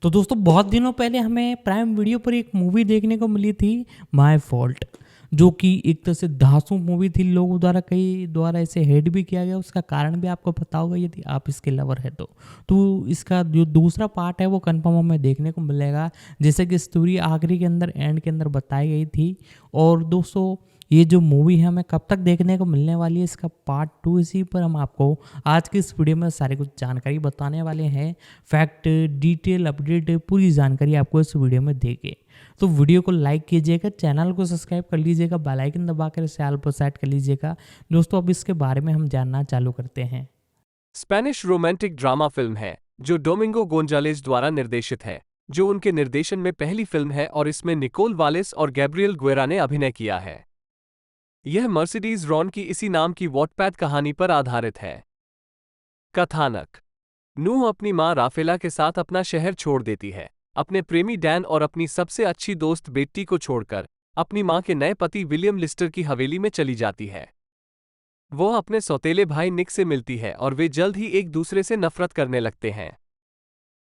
तो दोस्तों बहुत दिनों पहले हमें प्राइम वीडियो पर एक मूवी देखने को मिली थी माय फॉल्ट, जो कि एक तरह से धांसू मूवी थी। लोगों द्वारा कई द्वारा इसे हेट भी किया गया, उसका कारण भी आपको पता होगा यदि आप इसके लवर है तो इसका जो दूसरा पार्ट है वो कंफर्म हमें देखने को मिलेगा, जैसे कि स्टोरी आखिरी के अंदर एंड के अंदर बताई गई थी। और दोस्तों ये जो मूवी है हमें कब तक देखने को मिलने वाली है, इसका पार्ट 2, इसी पर हम आपको आज की इस वीडियो में सारी कुछ जानकारी बताने वाले हैं। फैक्ट, डिटेल, अपडेट, पूरी जानकारी आपको इस वीडियो में देंगे। तो वीडियो को लाइक कीजिएगा, चैनल को सब्सक्राइब कर लीजिएगा, बेल आइकन दबाकर इसे ऑल पर सेट कर लीजिएगा। दोस्तों अब इसके बारे में हम जानना चालू करते हैं। स्पेनिश रोमांटिक ड्रामा फिल्म है जो डोमिंगो गोंजालेज द्वारा निर्देशित है, जो उनके निर्देशन में पहली फिल्म है और इसमें निकोल वालेस और गैब्रियल गुएरा ने अभिनय किया है। यह मर्सिडीज रॉन की इसी नाम की वॉटपैड कहानी पर आधारित है। कथानक: नूह अपनी मां राफेला के साथ अपना शहर छोड़ देती है, अपने प्रेमी डैन और अपनी सबसे अच्छी दोस्त बेट्टी को छोड़कर अपनी मां के नए पति विलियम लिस्टर की हवेली में चली जाती है। वो अपने सौतेले भाई निक से मिलती है और वे जल्द ही एक दूसरे से नफरत करने लगते हैं।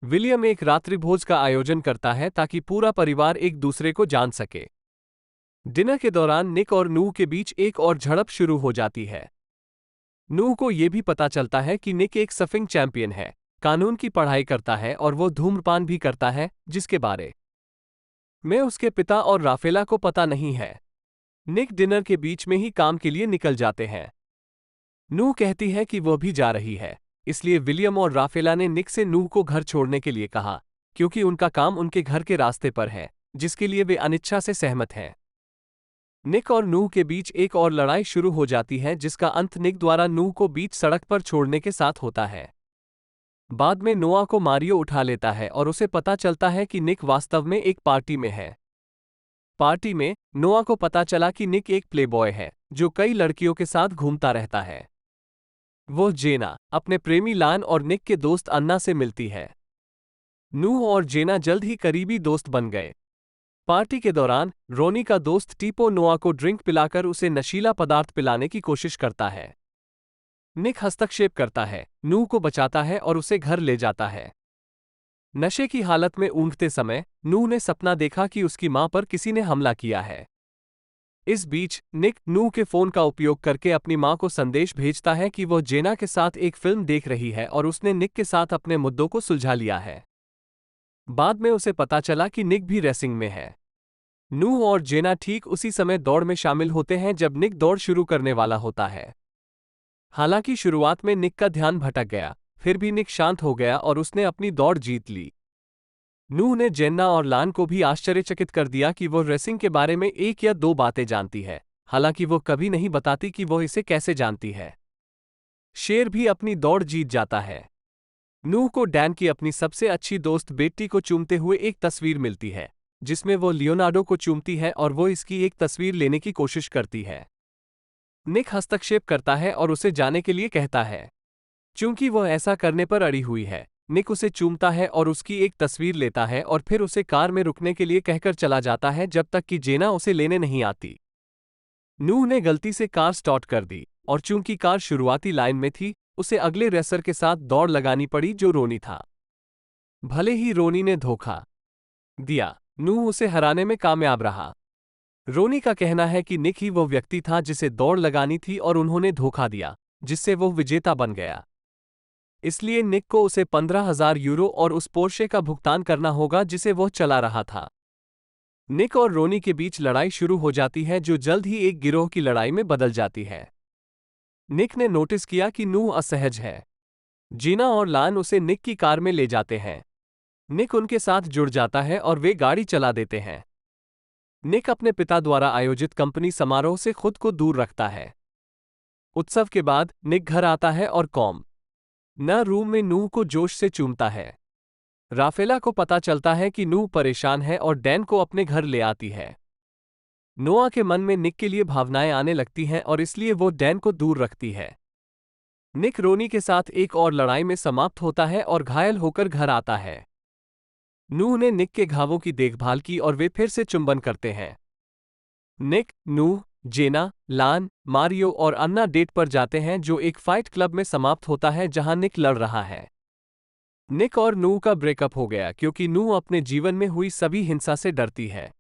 विलियम एक रात्रिभोज का आयोजन करता है ताकि पूरा परिवार एक दूसरे को जान सके। डिनर के दौरान निक और नूह के बीच एक और झड़प शुरू हो जाती है। नूह को यह भी पता चलता है कि निक एक सर्फिंग चैंपियन है, कानून की पढ़ाई करता है और वो धूम्रपान भी करता है, जिसके बारे में उसके पिता और राफेला को पता नहीं है। निक डिनर के बीच में ही काम के लिए निकल जाते हैं। नूह कहती है कि वह भी जा रही है, इसलिए विलियम और राफेला ने निक से नूह को घर छोड़ने के लिए कहा, क्योंकि उनका काम उनके घर के रास्ते पर है, जिसके लिए वे अनिच्छा से सहमत हैं। निक और नूह के बीच एक और लड़ाई शुरू हो जाती है, जिसका अंत निक द्वारा नूह को बीच सड़क पर छोड़ने के साथ होता है। बाद में नोआ को मारियो उठा लेता है और उसे पता चलता है कि निक वास्तव में एक पार्टी में है। पार्टी में नोआ को पता चला कि निक एक प्लेबॉय है जो कई लड़कियों के साथ घूमता रहता है। वो जेना, अपने प्रेमी लान और निक के दोस्त अन्ना से मिलती है। नूह और जेना जल्द ही करीबी दोस्त बन गए। पार्टी के दौरान रोनी का दोस्त टीपो नोआ को ड्रिंक पिलाकर उसे नशीला पदार्थ पिलाने की कोशिश करता है। निक हस्तक्षेप करता है, नूह को बचाता है और उसे घर ले जाता है। नशे की हालत में ऊँघते समय नूह ने सपना देखा कि उसकी मां पर किसी ने हमला किया है। इस बीच निक नूह के फोन का उपयोग करके अपनी मां को संदेश भेजता है कि वह जेना के साथ एक फिल्म देख रही है और उसने निक के साथ अपने मुद्दों को सुलझा लिया है। बाद में उसे पता चला कि निक भी रेसिंग में है। नूह और जेना ठीक उसी समय दौड़ में शामिल होते हैं जब निक दौड़ शुरू करने वाला होता है। हालांकि शुरुआत में निक का ध्यान भटक गया, फिर भी निक शांत हो गया और उसने अपनी दौड़ जीत ली। नूह ने जेन्ना और लान को भी आश्चर्यचकित कर दिया कि वो रेसिंग के बारे में एक या दो बातें जानती है, हालांकि वो कभी नहीं बताती कि वो इसे कैसे जानती है। शेर भी अपनी दौड़ जीत जाता है। नूह को डैन की अपनी सबसे अच्छी दोस्त बेट्टी को चूमते हुए एक तस्वीर मिलती है, जिसमें वो लियोनार्डो को चूमती है और वो इसकी एक तस्वीर लेने की कोशिश करती है। निक हस्तक्षेप करता है और उसे जाने के लिए कहता है। चूंकि वह ऐसा करने पर अड़ी हुई है, निक उसे चूमता है और उसकी एक तस्वीर लेता है और फिर उसे कार में रुकने के लिए कहकर चला जाता है जब तक कि जेना उसे लेने नहीं आती। नूह ने गलती से कार स्टार्ट कर दी और चूंकि कार शुरुआती लाइन में थी, उसे अगले रेसर के साथ दौड़ लगानी पड़ी जो रोनी था। भले ही रोनी ने धोखा दिया, नूह उसे हराने में कामयाब रहा। रोनी का कहना है कि निक ही वो व्यक्ति था जिसे दौड़ लगानी थी और उन्होंने धोखा दिया, जिससे वो विजेता बन गया। इसलिए निक को उसे 15,000 यूरो और उस पोर्शे का भुगतान करना होगा जिसे वह चला रहा था। निक और रोनी के बीच लड़ाई शुरू हो जाती है जो जल्द ही एक गिरोह की लड़ाई में बदल जाती है। निक ने नोटिस किया कि नूह असहज है। जीना और लान उसे निक की कार में ले जाते हैं। निक उनके साथ जुड़ जाता है और वे गाड़ी चला देते हैं। निक अपने पिता द्वारा आयोजित कंपनी समारोह से खुद को दूर रखता है। उत्सव के बाद निक घर आता है और न रूम में नूह को जोश से चूमता है। राफेला को पता चलता है कि नूह परेशान है और डैन को अपने घर ले आती है। नोआ के मन में निक के लिए भावनाएं आने लगती हैं और इसलिए वो डैन को दूर रखती है। निक रोनी के साथ एक और लड़ाई में समाप्त होता है और घायल होकर घर आता है। नूह ने निक के घावों की देखभाल की और वे फिर से चुंबन करते हैं। निक, नूह, जेना, लान, मारियो और अन्ना डेट पर जाते हैं जो एक फाइट क्लब में समाप्त होता है जहां निक लड़ रहा है। निक और नू का ब्रेकअप हो गया क्योंकि नू अपने जीवन में हुई सभी हिंसा से डरती है।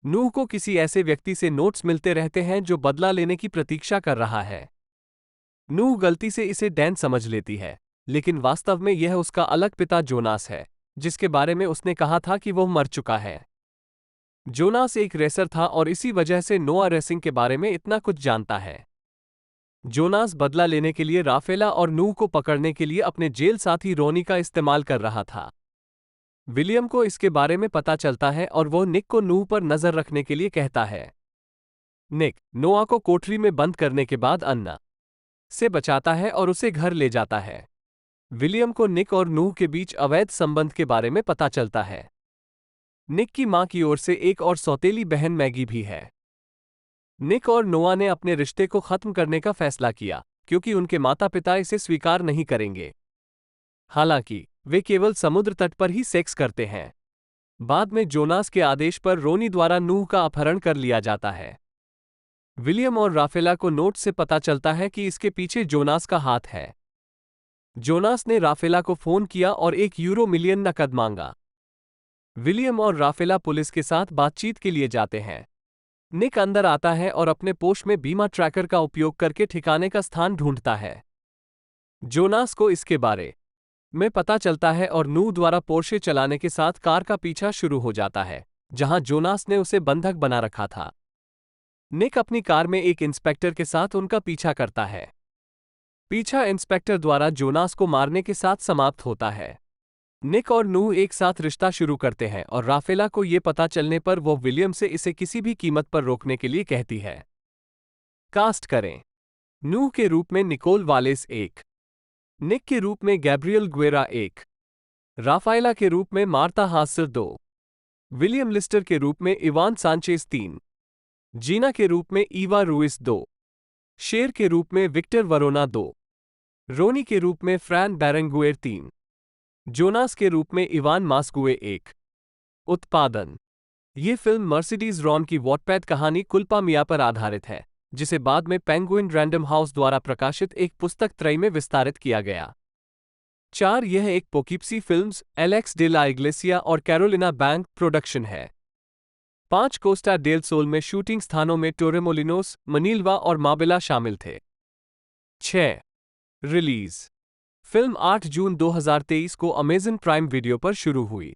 नू को किसी ऐसे व्यक्ति से नोट्स मिलते रहते हैं जो बदला लेने की प्रतीक्षा कर रहा है। नू गलती से इसे डैन समझ लेती है, लेकिन वास्तव में यह उसका अलग पिता जोनास है, जिसके बारे में उसने कहा था कि वह मर चुका है। जोनास एक रेसर था और इसी वजह से नोआ रेसिंग के बारे में इतना कुछ जानता है। जोनास बदला लेने के लिए राफेला और नू को पकड़ने के लिए अपने जेल साथी रोनी का इस्तेमाल कर रहा था। विलियम को इसके बारे में पता चलता है और वो निक को नू पर नजर रखने के लिए कहता है। निक नोआ को कोठरी में बंद करने के बाद अन्ना से बचाता है और उसे घर ले जाता है। विलियम को निक और नूह के बीच अवैध संबंध के बारे में पता चलता है। निक की मां की ओर से एक और सौतेली बहन मैगी भी है। निक और नोआ ने अपने रिश्ते को खत्म करने का फैसला किया क्योंकि उनके माता पिता इसे स्वीकार नहीं करेंगे। हालांकि वे केवल समुद्र तट पर ही सेक्स करते हैं। बाद में जोनास के आदेश पर रोनी द्वारा नूह का अपहरण कर लिया जाता है। विलियम और राफेला को नोट से पता चलता है कि इसके पीछे जोनास का हाथ है। जोनास ने राफेला को फोन किया और €1 मिलियन नकद मांगा। विलियम और राफेला पुलिस के साथ बातचीत के लिए जाते हैं। निक अंदर आता है और अपने पोश में बीमा ट्रैकर का उपयोग करके ठिकाने का स्थान ढूंढता है। जोनास को इसके बारे में पता चलता है और नू द्वारा पोर्शे चलाने के साथ कार का पीछा शुरू हो जाता है, जहां जोनास ने उसे बंधक बना रखा था। निक अपनी कार में एक इंस्पेक्टर के साथ उनका पीछा करता है। पीछा इंस्पेक्टर द्वारा जोनास को मारने के साथ समाप्त होता है। निक और नू एक साथ रिश्ता शुरू करते हैं और राफेला को ये पता चलने पर वो विलियम से इसे किसी भी कीमत पर रोकने के लिए कहती है। कास्ट करें। नू के रूप में निकोल वालेस 1, निक के रूप में गैब्रियल गुएरा 1, राफाएला के रूप में मार्ता हास्सर 2, विलियम लिस्टर के रूप में इवान सांचेज 3, जीना के रूप में ईवा रूइस 2, शेर के रूप में विक्टर वरोना 2, रोनी के रूप में फ्रैन बैरंगुएर 3, जोनास के रूप में इवान मास्कुए 1। उत्पादन। ये फिल्म मर्सिडीज रॉन की वॉटपैड कहानी कुल्पा मिया पर आधारित है, जिसे बाद में पेंगुइन रैंडम हाउस द्वारा प्रकाशित एक पुस्तक त्रय में विस्तारित किया गया। 4 यह एक Poughkeepsie films, Alex de la Iglesia और कैरोलिना बैंक प्रोडक्शन है। 5 कोस्टा डेल सोल में शूटिंग स्थानों में टोरेमोलिनोस, मनीलवा और माबेला शामिल थे। 6 रिलीज। फिल्म 8 जून 2023 को अमेज़न प्राइम वीडियो पर शुरू हुई।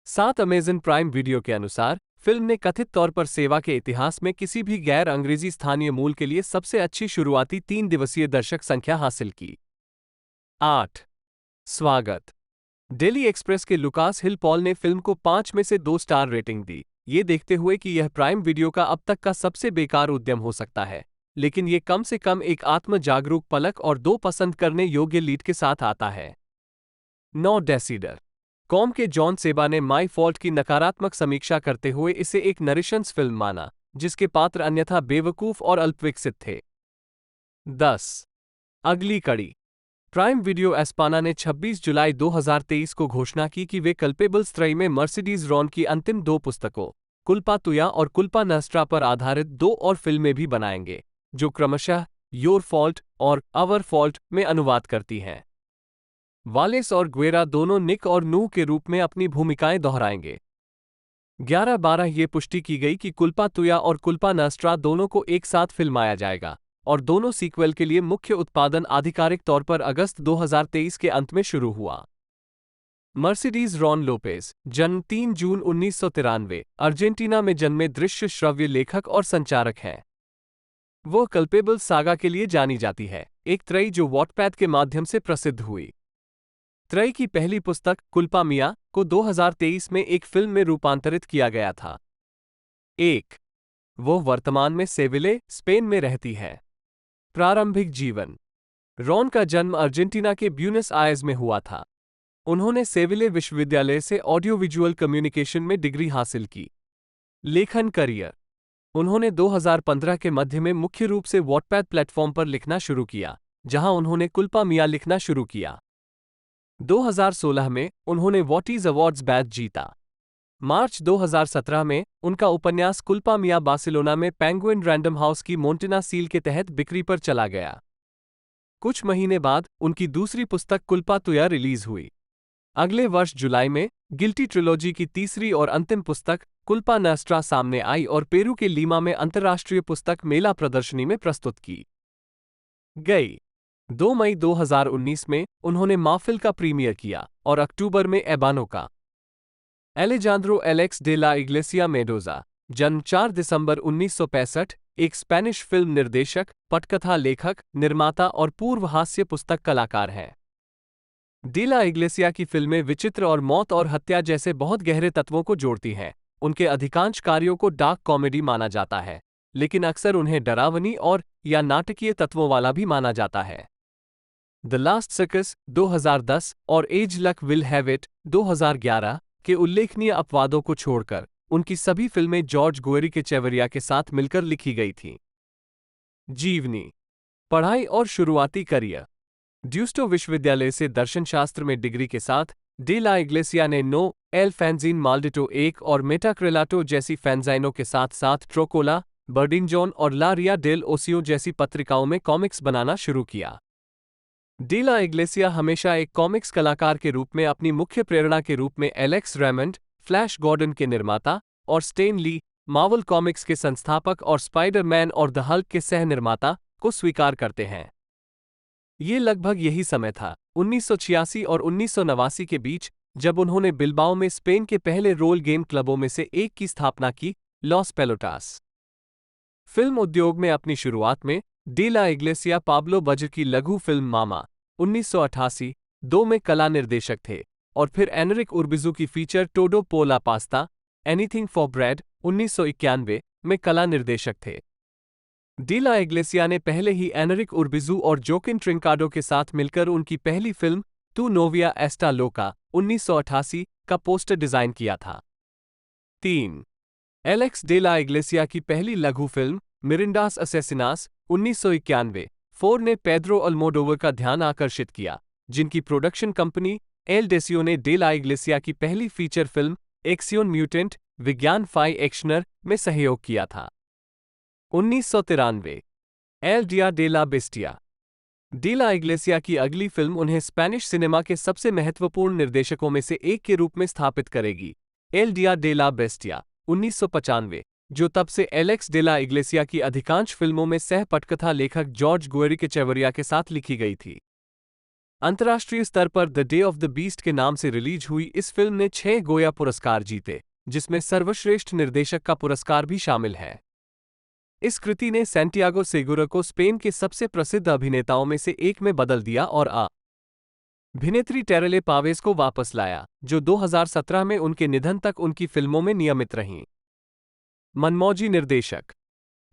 7 अमेज़न प्राइम वीडियो के अनुसार फिल्म ने कथित तौर पर सेवा के इतिहास में किसी भी गैर अंग्रेजी स्थानीय मूल के लिए सबसे अच्छी शुरुआती 3 दिवसीय दर्शक संख्या हासिल की। 8 स्वागत। डेली एक्सप्रेस के लुकास हिल पॉल ने फिल्म को 5 में से 2 स्टार रेटिंग दी, ये देखते हुए कि यह प्राइम वीडियो का अब तक का सबसे बेकार उद्यम हो सकता है, लेकिन ये कम से कम एक आत्म जागरूक पलक और 2 पसंद करने योग्य लीड के साथ आता है। 9 डेसीडर। कॉम के जॉन सेबा ने माई फॉल्ट की नकारात्मक समीक्षा करते हुए इसे एक नरिशंस फिल्म माना, जिसके पात्र अन्यथा बेवकूफ और अल्पविकसित थे। 10 अगली कड़ी। प्राइम वीडियो एस्पाना ने 26 जुलाई 2023 को घोषणा की कि वे कल्पेबल्स त्रय में मर्सिडीज रॉन की अंतिम 2 पुस्तकों, कुल्पा तुया और कुल्पा नस्ट्रा पर आधारित 2 और फिल्में भी बनाएंगे, जो क्रमशः योर फॉल्ट और अवर फॉल्ट में अनुवाद करती हैं। वालेस और गुएरा दोनों निक और नू के रूप में अपनी भूमिकाएं दोहराएंगे। 11/12 ये पुष्टि की गई कि कुल्पा तुया और कुल्पा नस्ट्रा दोनों को एक साथ फिल्माया जाएगा और दोनों सीक्वल के लिए मुख्य उत्पादन आधिकारिक तौर पर अगस्त 2023 के अंत में शुरू हुआ। मर्सिडीज रॉन लोपेज, जन्म 3 जून 1993, अर्जेंटीना में जन्मे दृश्य श्रव्य लेखक और संचारक हैं। वो कल्पेबल्स सागा के लिए जानी जाती है, एक त्रयी जो वॉटपैड के माध्यम से प्रसिद्ध हुई। त्रयी की पहली पुस्तक कुल्पा मिया को 2023 में एक फिल्म में रूपांतरित किया गया था। 1 वो वर्तमान में सेविले, स्पेन में रहती है। प्रारंभिक जीवन। रॉन का जन्म अर्जेंटीना के ब्यूनस आयर्स में हुआ था। उन्होंने सेविले विश्वविद्यालय से ऑडियो विजुअल कम्युनिकेशन में डिग्री हासिल की। लेखन करियर। उन्होंने 2015 के मध्य में मुख्य रूप से वॉटपैड प्लेटफॉर्म पर लिखना शुरू किया, जहां उन्होंने कुल्पा मिया लिखना शुरू किया। 2016 में उन्होंने वॉटीज अवार्ड्स बैच जीता। मार्च 2017 में उनका उपन्यास कुल्पा मिया बार्सिलोना में पेंगुइन रैंडम हाउस की मोंटेना सील के तहत बिक्री पर चला गया। कुछ महीने बाद उनकी दूसरी पुस्तक कुल्पा तुया रिलीज हुई। अगले वर्ष जुलाई में गिल्टी ट्रिलॉजी की तीसरी और अंतिम पुस्तक कुल्पा नस्ट्रा सामने आई और पेरू के लीमा में अंतर्राष्ट्रीय पुस्तक मेला प्रदर्शनी में प्रस्तुत की गई। 2 मई 2019 में उन्होंने माफिल का प्रीमियर किया और अक्टूबर में एबानो का। Alejandro Alex de la Iglesia Mendoza, जन्म 4 दिसंबर 1965, एक स्पेनिश फिल्म निर्देशक, पटकथा लेखक, निर्माता और पूर्व हास्य पुस्तक कलाकार हैं। डे ला इग्लेसिया की फिल्में विचित्र और मौत और हत्या जैसे बहुत गहरे तत्वों को जोड़ती हैं। उनके अधिकांश कार्यों को डार्क कॉमेडी माना जाता है, लेकिन अक्सर उन्हें डरावनी और या नाटकीय तत्वों वाला भी माना जाता है। द लास्ट सर्कस 2010 और as luck will have it 2011 के उल्लेखनीय अपवादों को छोड़कर उनकी सभी फिल्में जॉर्ज गुएरी के चेवरिया के साथ मिलकर लिखी गई थीं। जीवनी, पढ़ाई और शुरुआती करियर। ड्यूस्टो विश्वविद्यालय से दर्शनशास्त्र में डिग्री के साथ डे ला इग्लेसिया ने नो एल फैंजीन माल्डिटो 1 और मेटाक्रेलाटो जैसी फैंजाइनों के साथ साथ ट्रोकोला, बर्डिंजॉन और ला रिया डेल ओसियो जैसी पत्रिकाओं में कॉमिक्स बनाना शुरू किया। डे ला इग्लेसिया हमेशा एक कॉमिक्स कलाकार के रूप में अपनी मुख्य प्रेरणा के रूप में एलेक्स रेमंड, फ्लैश गॉर्डन के निर्माता, और स्टेन ली, मार्वल कॉमिक्स के संस्थापक और स्पाइडर-मैन और द हल्क के सह-निर्माता, को स्वीकार करते हैं। ये लगभग यही समय था, 1986 और 1989 के बीच, जब उन्होंने बिल्बाओ में स्पेन के पहले रोल गेम क्लबों में से एक की स्थापना की, लॉस पेलोटास। फिल्म उद्योग में अपनी शुरुआत में de la Iglesia Pablo Berger की लघु फिल्म मामा 1988 2 में कला निर्देशक थे और फिर एनरिक उर्बिजू की फीचर टोडो पो ला पास्ता एनीथिंग फॉर ब्रेड 1991 में कला निर्देशक थे। डे ला इग्लेसिया ने पहले ही एनरिक उर्बिजू और जोकिन ट्रिंकाडो के साथ मिलकर उनकी पहली फिल्म तू नोविया एस्टा लोका 1988 का पोस्टर डिजाइन किया था। 3. एलेक्स डे ला इग्लेसिया की पहली लघु फिल्म मिरिंडास असेसिनास 1991 4 ने पेड्रो अल्मोडोवर का ध्यान आकर्षित किया, जिनकी प्रोडक्शन कंपनी एल डेसियो ने डे ला इग्लेसिया की पहली फीचर फिल्म एक्सियोन म्यूटेंट विज्ञान फाई एक्शनर में सहयोग किया था। 1993 El Dia de la Bestia. De la Iglesia की अगली फिल्म उन्हें स्पेनिश सिनेमा के सबसे महत्वपूर्ण निर्देशकों में से एक के रूप में स्थापित करेगी, एल डिया डे ला बेस्टिया 1995, जो तब से एलेक्स डे ला इग्लेसिया की अधिकांश फिल्मों में सह पटकथा लेखक जॉर्ज गुएरी के चेवरिया के साथ लिखी गई थी। अंतर्राष्ट्रीय स्तर पर the day of the beast के नाम से रिलीज हुई इस फिल्म ने 6 गोया पुरस्कार जीते, जिसमें सर्वश्रेष्ठ निर्देशक का पुरस्कार भी शामिल है। इस कृति ने सैंटियागो सेगुरा को स्पेन के सबसे प्रसिद्ध अभिनेताओं में से एक में बदल दिया और अभिनेत्री टेरेले पावेज को वापस लाया, जो 2017 में उनके निधन तक उनकी फिल्मों में नियमित रहीं। मनमौजी निर्देशक।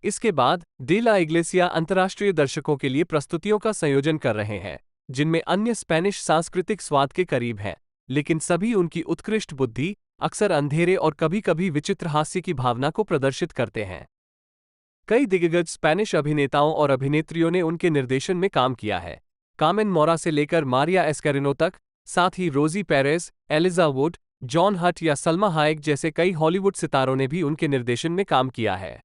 इसके बाद डे ला इग्लेसिया अंतर्राष्ट्रीय दर्शकों के लिए प्रस्तुतियों का संयोजन कर रहे हैं, जिनमें अन्य स्पेनिश सांस्कृतिक स्वाद के करीब हैं, लेकिन सभी उनकी उत्कृष्ट बुद्धि, अक्सर अंधेरे और कभी-कभी विचित्र हास्य की भावना को प्रदर्शित करते हैं। कई दिग्गज स्पेनिश अभिनेताओं और अभिनेत्रियों ने उनके निर्देशन में काम किया है, कार्मेन मोरा से लेकर मारिया एस्कैरिनो तक, साथ ही रोजी पेरेज, एलिजा वुड, जॉन हट या सल्मा हायेक जैसे कई हॉलीवुड सितारों ने भी उनके निर्देशन में काम किया है।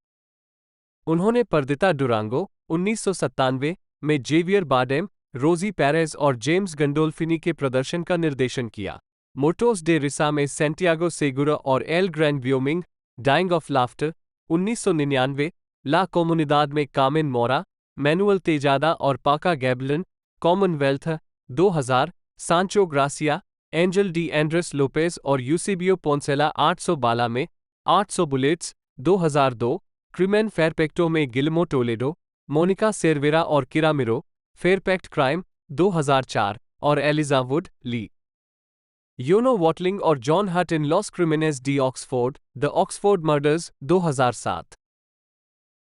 उन्होंने पर्दिता डुरांगो 1997 में जेवियर बार्डेम, रोजी पेरेज और जेम्स गंडोल्फिनी के प्रदर्शन का निर्देशन किया। मोटोस डे रिसा में सैंटियागो सेगुरा और El Grand Wyoming, dying of laughter 1999, La Comunidad में कार्मेन मोरा, मैनुअल तेजादा और पाका गैबलन, Commonwealth 2000, Sancho Gracia, Angel de Andres Lopez और यूसेबियो पोंसेला 800 बाला में, 800 बुलेट्स 2002, क्रिमेन फेरपेक्टो में गिल्मो टोलेडो, मोनिका सेरवेरा और किरामिरो, फेरपेक्ट क्राइम 2004 और Elijah Wood, Leonor Watling और John Hurt in Los Crimenes de Oxford, the Oxford murders 2007।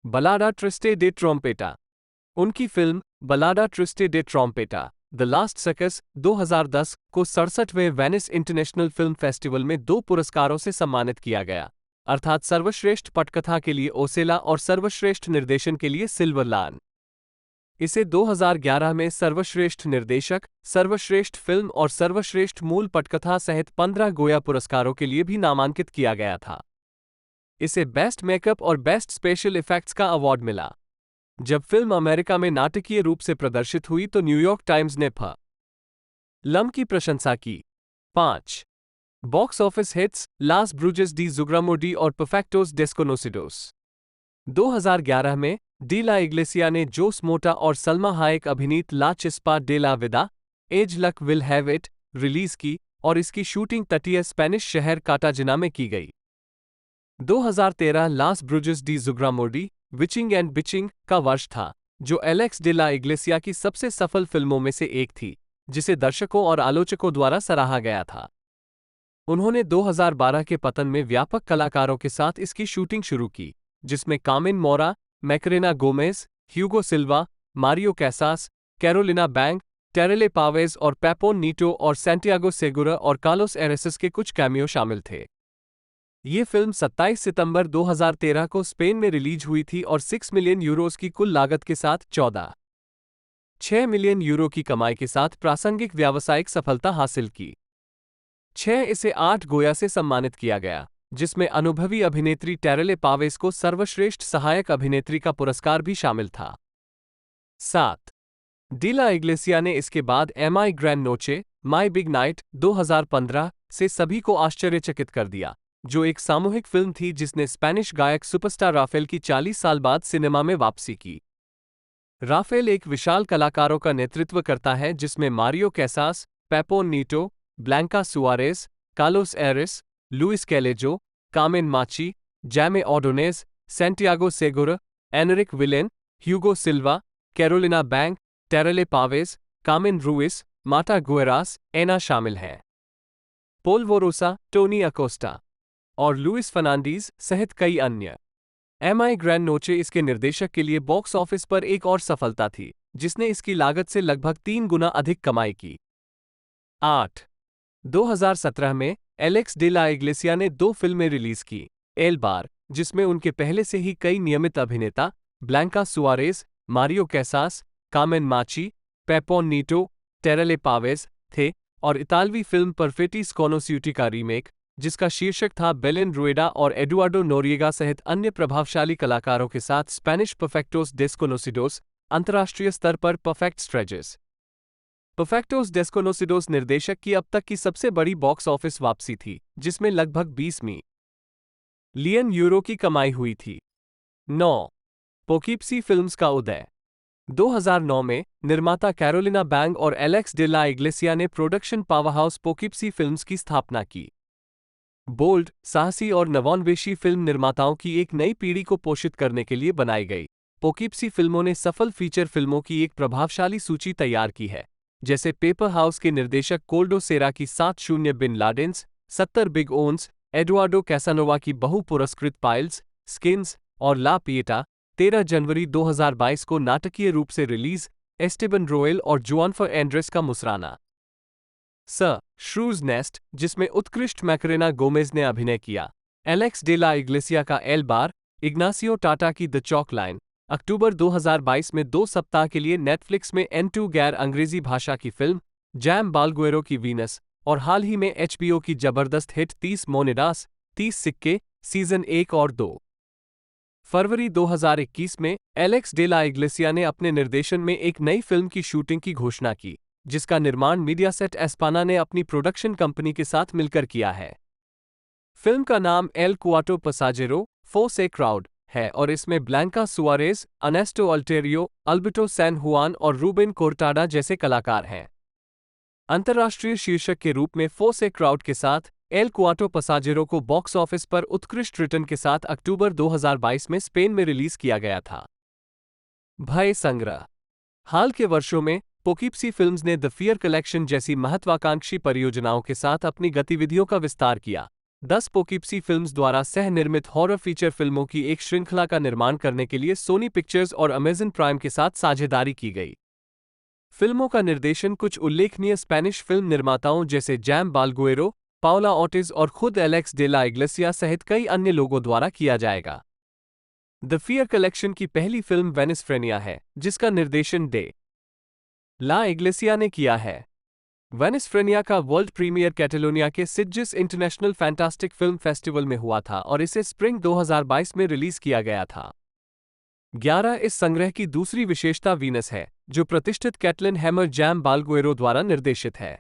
Balada Triste de Trompeta. उनकी film Balada Triste de Trompeta the last circus 2010 को 67वें Venice international film festival में 2 पुरस्कारों से सम्मानित किया गया, अर्थात सर्वश्रेष्ठ पटकथा के लिए ओसेला और सर्वश्रेष्ठ निर्देशन के लिए सिल्वर लायन। इसे 2011 में सर्वश्रेष्ठ निर्देशक, सर्वश्रेष्ठ फिल्म और सर्वश्रेष्ठ मूल पटकथा सहित 15 गोया पुरस्कारों के लिए भी नामांकित किया गया था। इसे बेस्ट मेकअप और बेस्ट स्पेशल इफेक्ट्स का अवार्ड मिला। जब फिल्म अमेरिका में नाटकीय रूप से प्रदर्शित हुई तो न्यूयॉर्क टाइम्स ने फिल्म की प्रशंसा की। 5. बॉक्स ऑफिस हिट्स, लास ब्रूजेस डी जुग्रामोडी और परफेक्टोस डेस्कोनोसिडोस। 2011 में डी ला इग्लेसिया ने जोस मोटा और सल्मा हायक अभिनीत ला चिस्पा de la Vida, as luck will have it release की और इसकी शूटिंग तटीय स्पेनिश शहर कार्टाजिना में की गई। 2013 लास ब्रूजेस डी जुग्रामोडी, विचिंग एंड बिचिंग का वर्ष था, जो एलेक्स डे ला इग्लेसिया की सबसे सफल फिल्मों में से एक थी, जिसे दर्शकों और आलोचकों द्वारा सराहा गया था। उन्होंने 2012 के पतन में व्यापक कलाकारों के साथ इसकी शूटिंग शुरू की, जिसमें कामिन मोरा, मैकरेना गोमेज, ह्यूगो सिल्वा, मारियो कैसास, कैरोलिना बैंक, टेरेले पावेज और पेपोन नीटो और सैंटियागो सेगुरा और कार्लोस एरेसिस के कुछ कैमियो शामिल थे। ये फिल्म 27 सितंबर 2013 को स्पेन में रिलीज हुई थी और 6 मिलियन यूरोस की कुल लागत के साथ 14.6 मिलियन यूरो की कमाई के साथ प्रासंगिक व्यावसायिक सफलता हासिल की। 6 इसे 8 गोया से सम्मानित किया गया, जिसमें अनुभवी अभिनेत्री टेरेले पावेस को सर्वश्रेष्ठ सहायक अभिनेत्री का पुरस्कार भी शामिल था। 7. डी ला इग्लेसिया ने इसके बाद Mi Gran Noche, my big night 2015 से सभी को आश्चर्यचकित कर दिया, जो एक सामूहिक फिल्म थी जिसने स्पेनिश गायक सुपरस्टार राफेल की 40 साल बाद सिनेमा में वापसी की। राफेल एक विशाल कलाकारों का नेतृत्व करता है जिसमें Mario Casas, Pepon Nieto, Blanca Suarez, Carlos Areces, Luis Callejo, Carmen Machi, Jaime Ordonez, Santiago Segura, Enrique Villen, Hugo Silva, Carolina Bang, Terele Pavez, Carmen Ruiz, Mata Guerras, Ana शामिल हैं। पोलवोरोसा, टोनी अकोस्टा और Luis Fernandez सहित कई अन्य। M आई Gran नोचे इसके निर्देशक के लिए बॉक्स ऑफिस पर एक और सफलता थी, जिसने इसकी लागत से लगभग 3 गुना अधिक कमाई की। 8. 2017 में एलेक्स डे ला इग्लेसिया ने 2 फिल्में रिलीज की। एल बार, जिसमें उनके पहले से ही कई नियमित अभिनेता ब्लैंका सुआरेस, मारियो कैसास, कामेन माची, पेपोन नीटो, टेरेले पावेज थे, और इतालवी फिल्म परफेटी स्कोनोस्यूटी का रीमेक, जिसका शीर्षक था बेलेन रुएडा और एडुआर्डो नोरिएगा सहित अन्य प्रभावशाली कलाकारों के साथ स्पेनिश परफेक्टोस डेस्कोनोसिडोस, अंतर्राष्ट्रीय स्तर पर परफेक्ट स्ट्रेजेस। परफेक्टोस डेस्कोनोसिडोस निर्देशक की अब तक की सबसे बड़ी बॉक्स ऑफिस वापसी थी, जिसमें लगभग 20 मिलियन यूरो की कमाई हुई थी। 9. पोकीप्सी फिल्म्स का उदय। 2009 में निर्माता कैरोलिना बैंक और एलेक्स डे ला इग्लेसिया ने प्रोडक्शन पावरहाउस पोकीप्सी फिल्म्स की स्थापना की। बोल्ड, साहसी और नवोन्वेषी फिल्म निर्माताओं की एक नई पीढ़ी को पोषित करने के लिए बनाई गई पोकीप्सी फिल्मों ने सफल फीचर फिल्मों की एक प्रभावशाली सूची तैयार की है, जैसे पेपर हाउस के निर्देशक कोल्डो सेरा की 7 बिन लाडेंस, 70 बिग ओन्स, एडुआर्डो कैसानोवा की बहु पुरस्कृत पाइल्स, स्किन्स और ला पिएटा। 13 जनवरी 2022 को नाटकीय रूप से रिलीज एस्टेबन रोयल और जुआनफर एंड्रेस का मुसराना श्रूज नेस्ट, जिसमें उत्कृष्ट मैकरेना गोमेज ने अभिनय किया। एलेक्स डे ला इग्लेसिया का एल बार, इग्नासियो टाटा की द चॉक लाइन। अक्टूबर 2022 में 2 सप्ताह के लिए नेटफ्लिक्स में N2 गैर अंग्रेजी भाषा की फिल्म जैम बालगुएरो की वीनस, और हाल ही में HBO की जबरदस्त हिट 30 मोनेडास 30 सिक्के सीजन 1 और 2। फरवरी 2021 में एलेक्स डे ला इग्लेसिया ने अपने निर्देशन में एक नई फिल्म की शूटिंग की घोषणा की, जिसका निर्माण मीडियासेट एस्पाना ने अपनी प्रोडक्शन कंपनी के साथ मिलकर किया है। फिल्म का नाम एल कुआटो पसाजेरो फोस ए क्राउड है और इसमें Blanca Suarez, Ernesto Alterio, Alberto San Juan और रूबेन कोर्टाडा जैसे कलाकार हैं। अंतर्राष्ट्रीय शीर्षक के रूप में फोस ए क्राउड के साथ एल कुआटो पसाजेरो को बॉक्स ऑफिस पर उत्कृष्ट रिटर्न के साथ अक्टूबर 2022 में स्पेन में रिलीज किया गया था। भय संग्रह। हाल के वर्षों में पोकीप्सी फिल्म्स ने द फियर कलेक्शन जैसी महत्वाकांक्षी परियोजनाओं के साथ अपनी गतिविधियों का विस्तार किया। 10 पोकीप्सी फिल्म्स द्वारा सह-निर्मित हॉरर फीचर फिल्मों की एक श्रृंखला का निर्माण करने के लिए सोनी पिक्चर्स और अमेज़न प्राइम के साथ साझेदारी की गई। फिल्मों का निर्देशन कुछ उल्लेखनीय स्पेनिश फिल्म निर्माताओं जैसे जैम बालगुएरो, पाओला ऑटिज और खुद एलेक्स डे ला इग्लेसिया सहित कई अन्य लोगों द्वारा किया जाएगा। द फियर कलेक्शन की पहली फिल्म वेनिस फ्रेनिया है, जिसका निर्देशन डे ला इग्लेसिया ने किया है। वेनिस फ्रेनिया का वर्ल्ड प्रीमियर कैटेलोनिया के सिटजिस इंटरनेशनल फैंटास्टिक फिल्म फेस्टिवल में हुआ था और इसे स्प्रिंग 2022 में रिलीज किया गया था। 11 इस संग्रह की दूसरी विशेषता वीनस है, जो प्रतिष्ठित कैटलिन हैमर जैम बालगुएरो द्वारा निर्देशित है।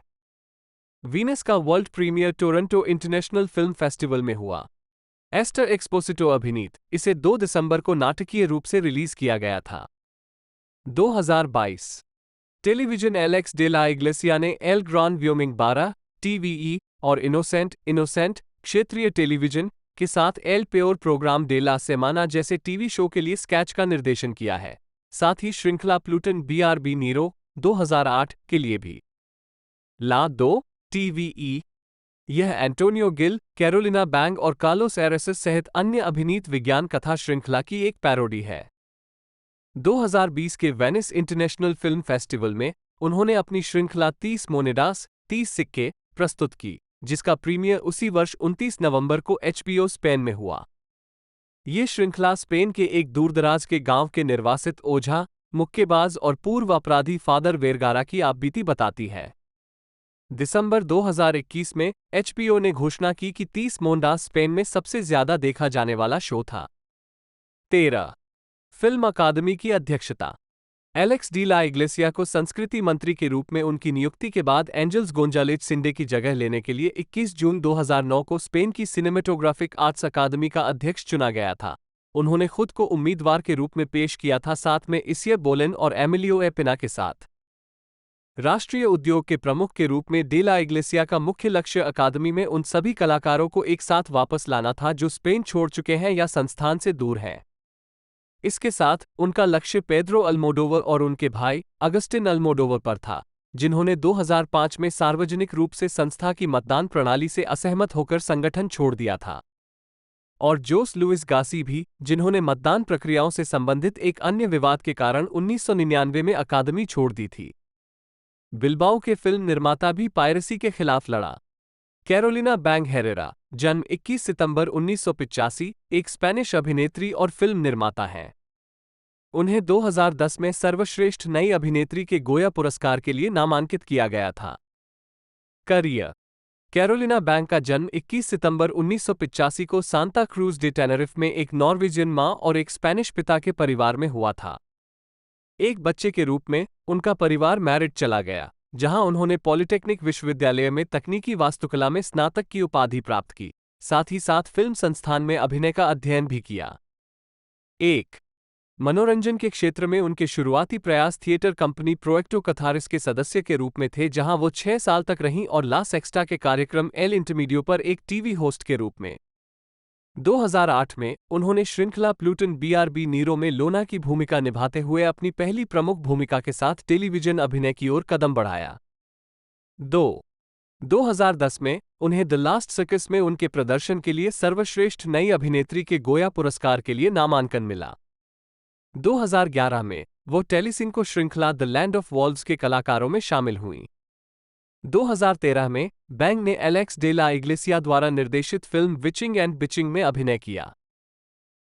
वीनस का world premiere Toronto International film festival में हुआ। एस्टर एक्सपोसिटो अभिनीत इसे 2 दिसंबर को नाटकीय रूप से रिलीज किया गया था। 2022 television Alex de la Iglesia ने एल ग्रान व्योमिंग 12 टीवीई और इनोसेंट क्षेत्रीय टेलीविजन के साथ El Peor program de la Semana जैसे टीवी शो के लिए स्केच का निर्देशन किया है। साथ ही श्रृंखला प्लूटन बीआरबी नीरो 2008 के लिए भी। ला 2 टीवीई यह एंटोनियो गिल, कैरोलिना बैंग और कार्लोस एरेसिस सहित अन्य अभिनीत विज्ञान कथा श्रृंखला की एक पैरोडी है। 2020 के वेनिस इंटरनेशनल फिल्म फेस्टिवल में उन्होंने अपनी श्रृंखला 30 मोनेडास 30 सिक्के प्रस्तुत की, जिसका प्रीमियर उसी वर्ष 29 नवंबर को एचबीओ स्पेन में हुआ। ये श्रृंखला स्पेन के एक दूरदराज के गांव के निर्वासित ओझा, मुक्केबाज और पूर्व अपराधी फादर वेरगारा की आपबीती बताती है। दिसंबर 2021 में एचबीओ ने घोषणा की कि 30 मोनेडास स्पेन में सबसे ज्यादा देखा जाने वाला शो था। 13 फिल्म अकादमी की अध्यक्षता। एलेक्स डी ला इग्लेसिया को संस्कृति मंत्री के रूप में उनकी नियुक्ति के बाद एंजल्स गोंजालेज सिंडे की जगह लेने के लिए 21 जून 2009 को स्पेन की सिनेमेटोग्राफिक आर्ट्स अकादमी का अध्यक्ष चुना गया था। उन्होंने खुद को उम्मीदवार के रूप में पेश किया था, साथ में इसियर बोलेन और एमिलियो ए पिना के साथ। राष्ट्रीय उद्योग के प्रमुख के रूप में डे ला इग्लेसिया का मुख्य लक्ष्य अकादमी में उन सभी कलाकारों को एक साथ वापस लाना था जो स्पेन छोड़ चुके हैं या संस्थान से दूर हैं। इसके साथ उनका लक्ष्य पेद्रो अल्मोडोवर और उनके भाई अगस्टिन अल्मोडोवर पर था, जिन्होंने 2005 में सार्वजनिक रूप से संस्था की मतदान प्रणाली से असहमत होकर संगठन छोड़ दिया था, और जोस लुइस गासी भी, जिन्होंने मतदान प्रक्रियाओं से संबंधित एक अन्य विवाद के कारण 1999 में अकादमी छोड़ दी थी। बिल्बाओ के फिल्म निर्माता भी पायरेसी के खिलाफ लड़ा। कैरोलिना बैंग हेरेरा, जन्म 21 सितंबर 1985, एक स्पेनिश अभिनेत्री और फिल्म निर्माता हैं। उन्हें 2010 में सर्वश्रेष्ठ नई अभिनेत्री के गोया पुरस्कार के लिए नामांकित किया गया था। करियर। कैरोलिना बैंग का जन्म 21 सितंबर 1985 को सांता क्रूज डे टेनेरिफ में एक नॉर्वेजियन मां और एक स्पेनिश पिता के परिवार में हुआ था। एक बच्चे के रूप में उनका परिवार मैरिड चला गया, जहां उन्होंने पॉलिटेक्निक विश्वविद्यालय में तकनीकी वास्तुकला में स्नातक की उपाधि प्राप्त की, साथ ही साथ फिल्म संस्थान में अभिनय का अध्ययन भी किया। 1 मनोरंजन के क्षेत्र में उनके शुरुआती प्रयास थिएटर कंपनी प्रोएक्टो कथारिस के सदस्य के रूप में थे, जहां वो 6 साल तक रहीं, और ला सेक्स्टा के कार्यक्रम एल इंटरमीडियो पर एक टीवी होस्ट के रूप में। 2008 में उन्होंने श्रृंखला प्लूटन बीआरबी नीरो में लोना की भूमिका निभाते हुए अपनी पहली प्रमुख भूमिका के साथ टेलीविजन अभिनय की ओर कदम बढ़ाया। 2010 में उन्हें द लास्ट सर्कस में उनके प्रदर्शन के लिए सर्वश्रेष्ठ नई अभिनेत्री के गोया पुरस्कार के लिए नामांकन मिला। 2011 में वो टेलीसिंको श्रृंखला द लैंड ऑफ वॉल्व्स के कलाकारों में शामिल हुईं। 2013 में बैंग ने एलेक्स डे ला इग्लेसिया द्वारा निर्देशित फिल्म विचिंग एंड बिचिंग में अभिनय किया।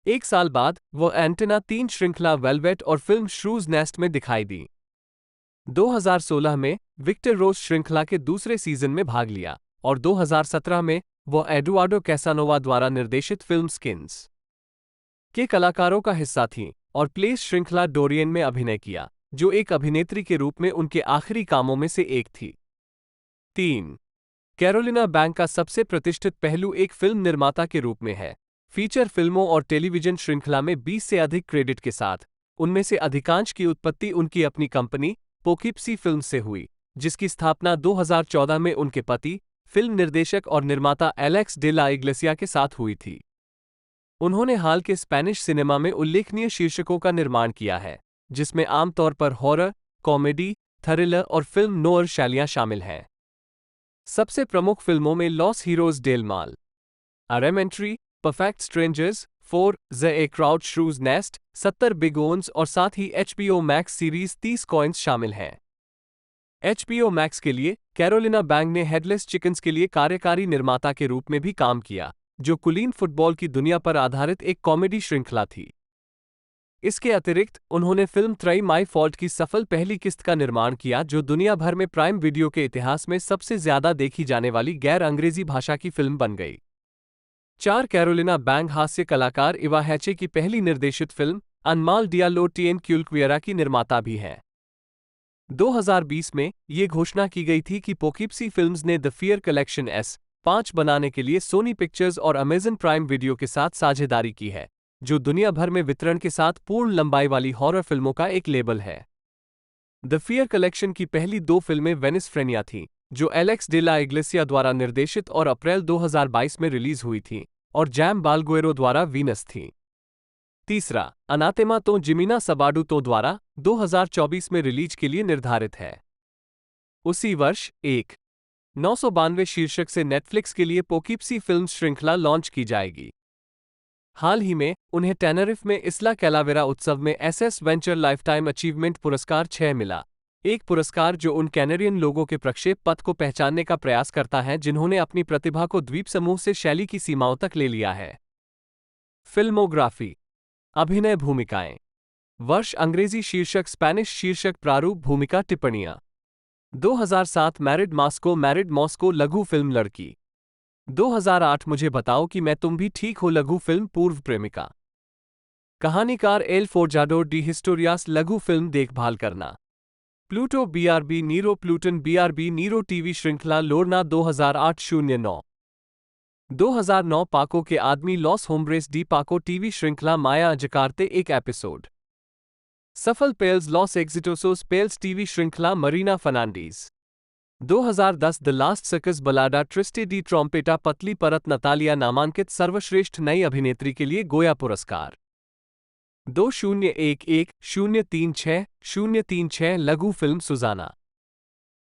एक साल बाद वो एंटेना 3 श्रृंखला वेलवेट और फिल्म श्रूज नेस्ट में दिखाई दी। 2016 में विक्टर रोज श्रृंखला के दूसरे सीजन में भाग लिया, और 2017 में वो एडुआर्डो कैसानोवा द्वारा निर्देशित फिल्म स्किन्स के कलाकारों का हिस्सा थीं, और प्लेस श्रृंखला डोरियन में अभिनय किया, जो एक अभिनेत्री के रूप में उनके आखिरी कामों में से एक थी। 3 कैरोलिना बैंग का सबसे प्रतिष्ठित पहलू एक फिल्म निर्माता के रूप में है। फीचर फिल्मों और टेलीविजन श्रृंखला में 20 से अधिक क्रेडिट के साथ, उनमें से अधिकांश की उत्पत्ति उनकी अपनी कंपनी पोकिप्सी फिल्म से हुई, जिसकी स्थापना 2014 में उनके पति, फिल्म निर्देशक और निर्माता एलेक्स डे ला इग्लेसिया के साथ हुई थी। उन्होंने हाल के स्पेनिश सिनेमा में उल्लेखनीय शीर्षकों का निर्माण किया है, जिसमें आमतौर पर हॉरर, कॉमेडी, थ्रिलर और फिल्म नोअर शैलियां शामिल हैं। सबसे प्रमुख फिल्मों में Los Heroes del Mal, Elementary, Perfect Strangers, 4 a crowd Shrew's Nest, 70 Big Ones और साथ ही एचबीओ मैक्स सीरीज 30 कॉइन्स शामिल हैं। एचबीओ मैक्स के लिए कैरोलिना बैंग ने हेडलेस चिकन्स के लिए कार्यकारी निर्माता के रूप में भी काम किया, जो कुलीन फुटबॉल की दुनिया पर आधारित एक कॉमेडी श्रृंखला थी। इसके अतिरिक्त उन्होंने फिल्म ट्राई माई फॉल्ट की सफल पहली किस्त का निर्माण किया, जो दुनिया भर में प्राइम वीडियो के इतिहास में सबसे ज्यादा देखी जाने वाली गैर अंग्रेजी भाषा की फिल्म बन गई। 4 कैरोलिना बैंग हास्य कलाकार इवा हैचे की पहली निर्देशित फिल्म अनमाल डियालो टिएन क्यूल्क्वियरा की निर्माता भी हैं। 2020 में ये घोषणा की गई थी कि पोकीप्सी फिल्म्स ने द फियर कलेक्शन S5 बनाने के लिए सोनी पिक्चर्स और अमेजन प्राइम वीडियो के साथ साझेदारी की है, जो दुनिया भर में वितरण के साथ पूर्ण लंबाई वाली हॉरर फिल्मों का एक लेबल है। द फियर कलेक्शन की पहली 2 फिल्में वेनिस फ्रेनिया थीं, जो एलेक्स डे ला इग्लेसिया द्वारा निर्देशित और अप्रैल 2022 में रिलीज हुई थीं, और जैम बालगुएरो द्वारा वीनस थी। तीसरा, अनातेमा तो जिमिना सबाडू तो द्वारा 2024 में रिलीज के लिए निर्धारित है। उसी वर्ष 992 शीर्षक से नेटफ्लिक्स के लिए पोकीप्सी फिल्म श्रृंखला लॉन्च की जाएगी। हाल ही में उन्हें टेनरिफ में इस्ला कैलावेरा उत्सव में एसएस वेंचर लाइफटाइम अचीवमेंट पुरस्कार 6 मिला, एक पुरस्कार जो उन कैनेरियन लोगों के प्रक्षेप पथ को पहचानने का प्रयास करता है जिन्होंने अपनी प्रतिभा को द्वीप समूह से शैली की सीमाओं तक ले लिया है। फिल्मोग्राफी। अभिनय भूमिकाएं। वर्ष अंग्रेजी शीर्षक स्पेनिश शीर्षक प्रारूप भूमिका टिप्पणियां। 2007 मैरिड मॉस्को लघु फिल्म लड़की। 2008 मुझे बताओ कि मैं तुम भी ठीक हो लघु फिल्म पूर्व प्रेमिका। कहानीकार एल फोर्जाडोर डी हिस्टोरियास लघु फिल्म देखभाल करना। Pluto BRB Nero Pluton BRB Nero TV श्रृंखला लोरना 2008-09। 2009 पाको के आदमी Los Hombres de Paco TV श्रृंखला माया जकार्ते एक एपिसोड। सफल Pells Los Exitosos Pells TV श्रृंखला Marina Fernandez. 2010 the last Circus Balada Triste de Trompeta पतली परत Natalia नामांकित सर्वश्रेष्ठ नई अभिनेत्री के लिए गोया पुरस्कार। 2011-036-036 लघु फिल्म सुजाना।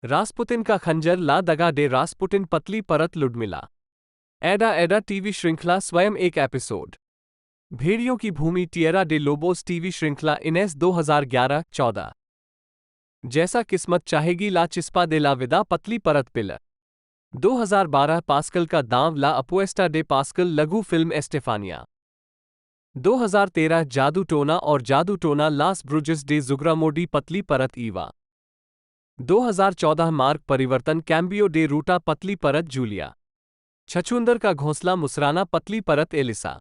रास्पुटिन का खंजर ला दगा डे रास्पुटिन पतली परत लुडमिला। एडा एडा टीवी श्रृंखला स्वयं एक एपिसोड। भेड़ियों की भूमि टिएरा डे लोबोस टीवी श्रृंखला इनेस 2011-14। जैसा किस्मत चाहेगी ला चिस्पा दे ला विदा पतली परत पिलर। 2012 पास्कल का दांव ला अपुएस्टा डे पास्कल लघु फिल्म एस्टेफानिया। 2013 जादू टोना और जादू टोना लास ब्रुजेस डे जुग्रामोडी पतली परत ईवा। 2014 मार्ग परिवर्तन कैम्बियो डे रूटा पतली परत जूलिया। छछूंदर का घोंसला मुसराना पतली परत एलिसा।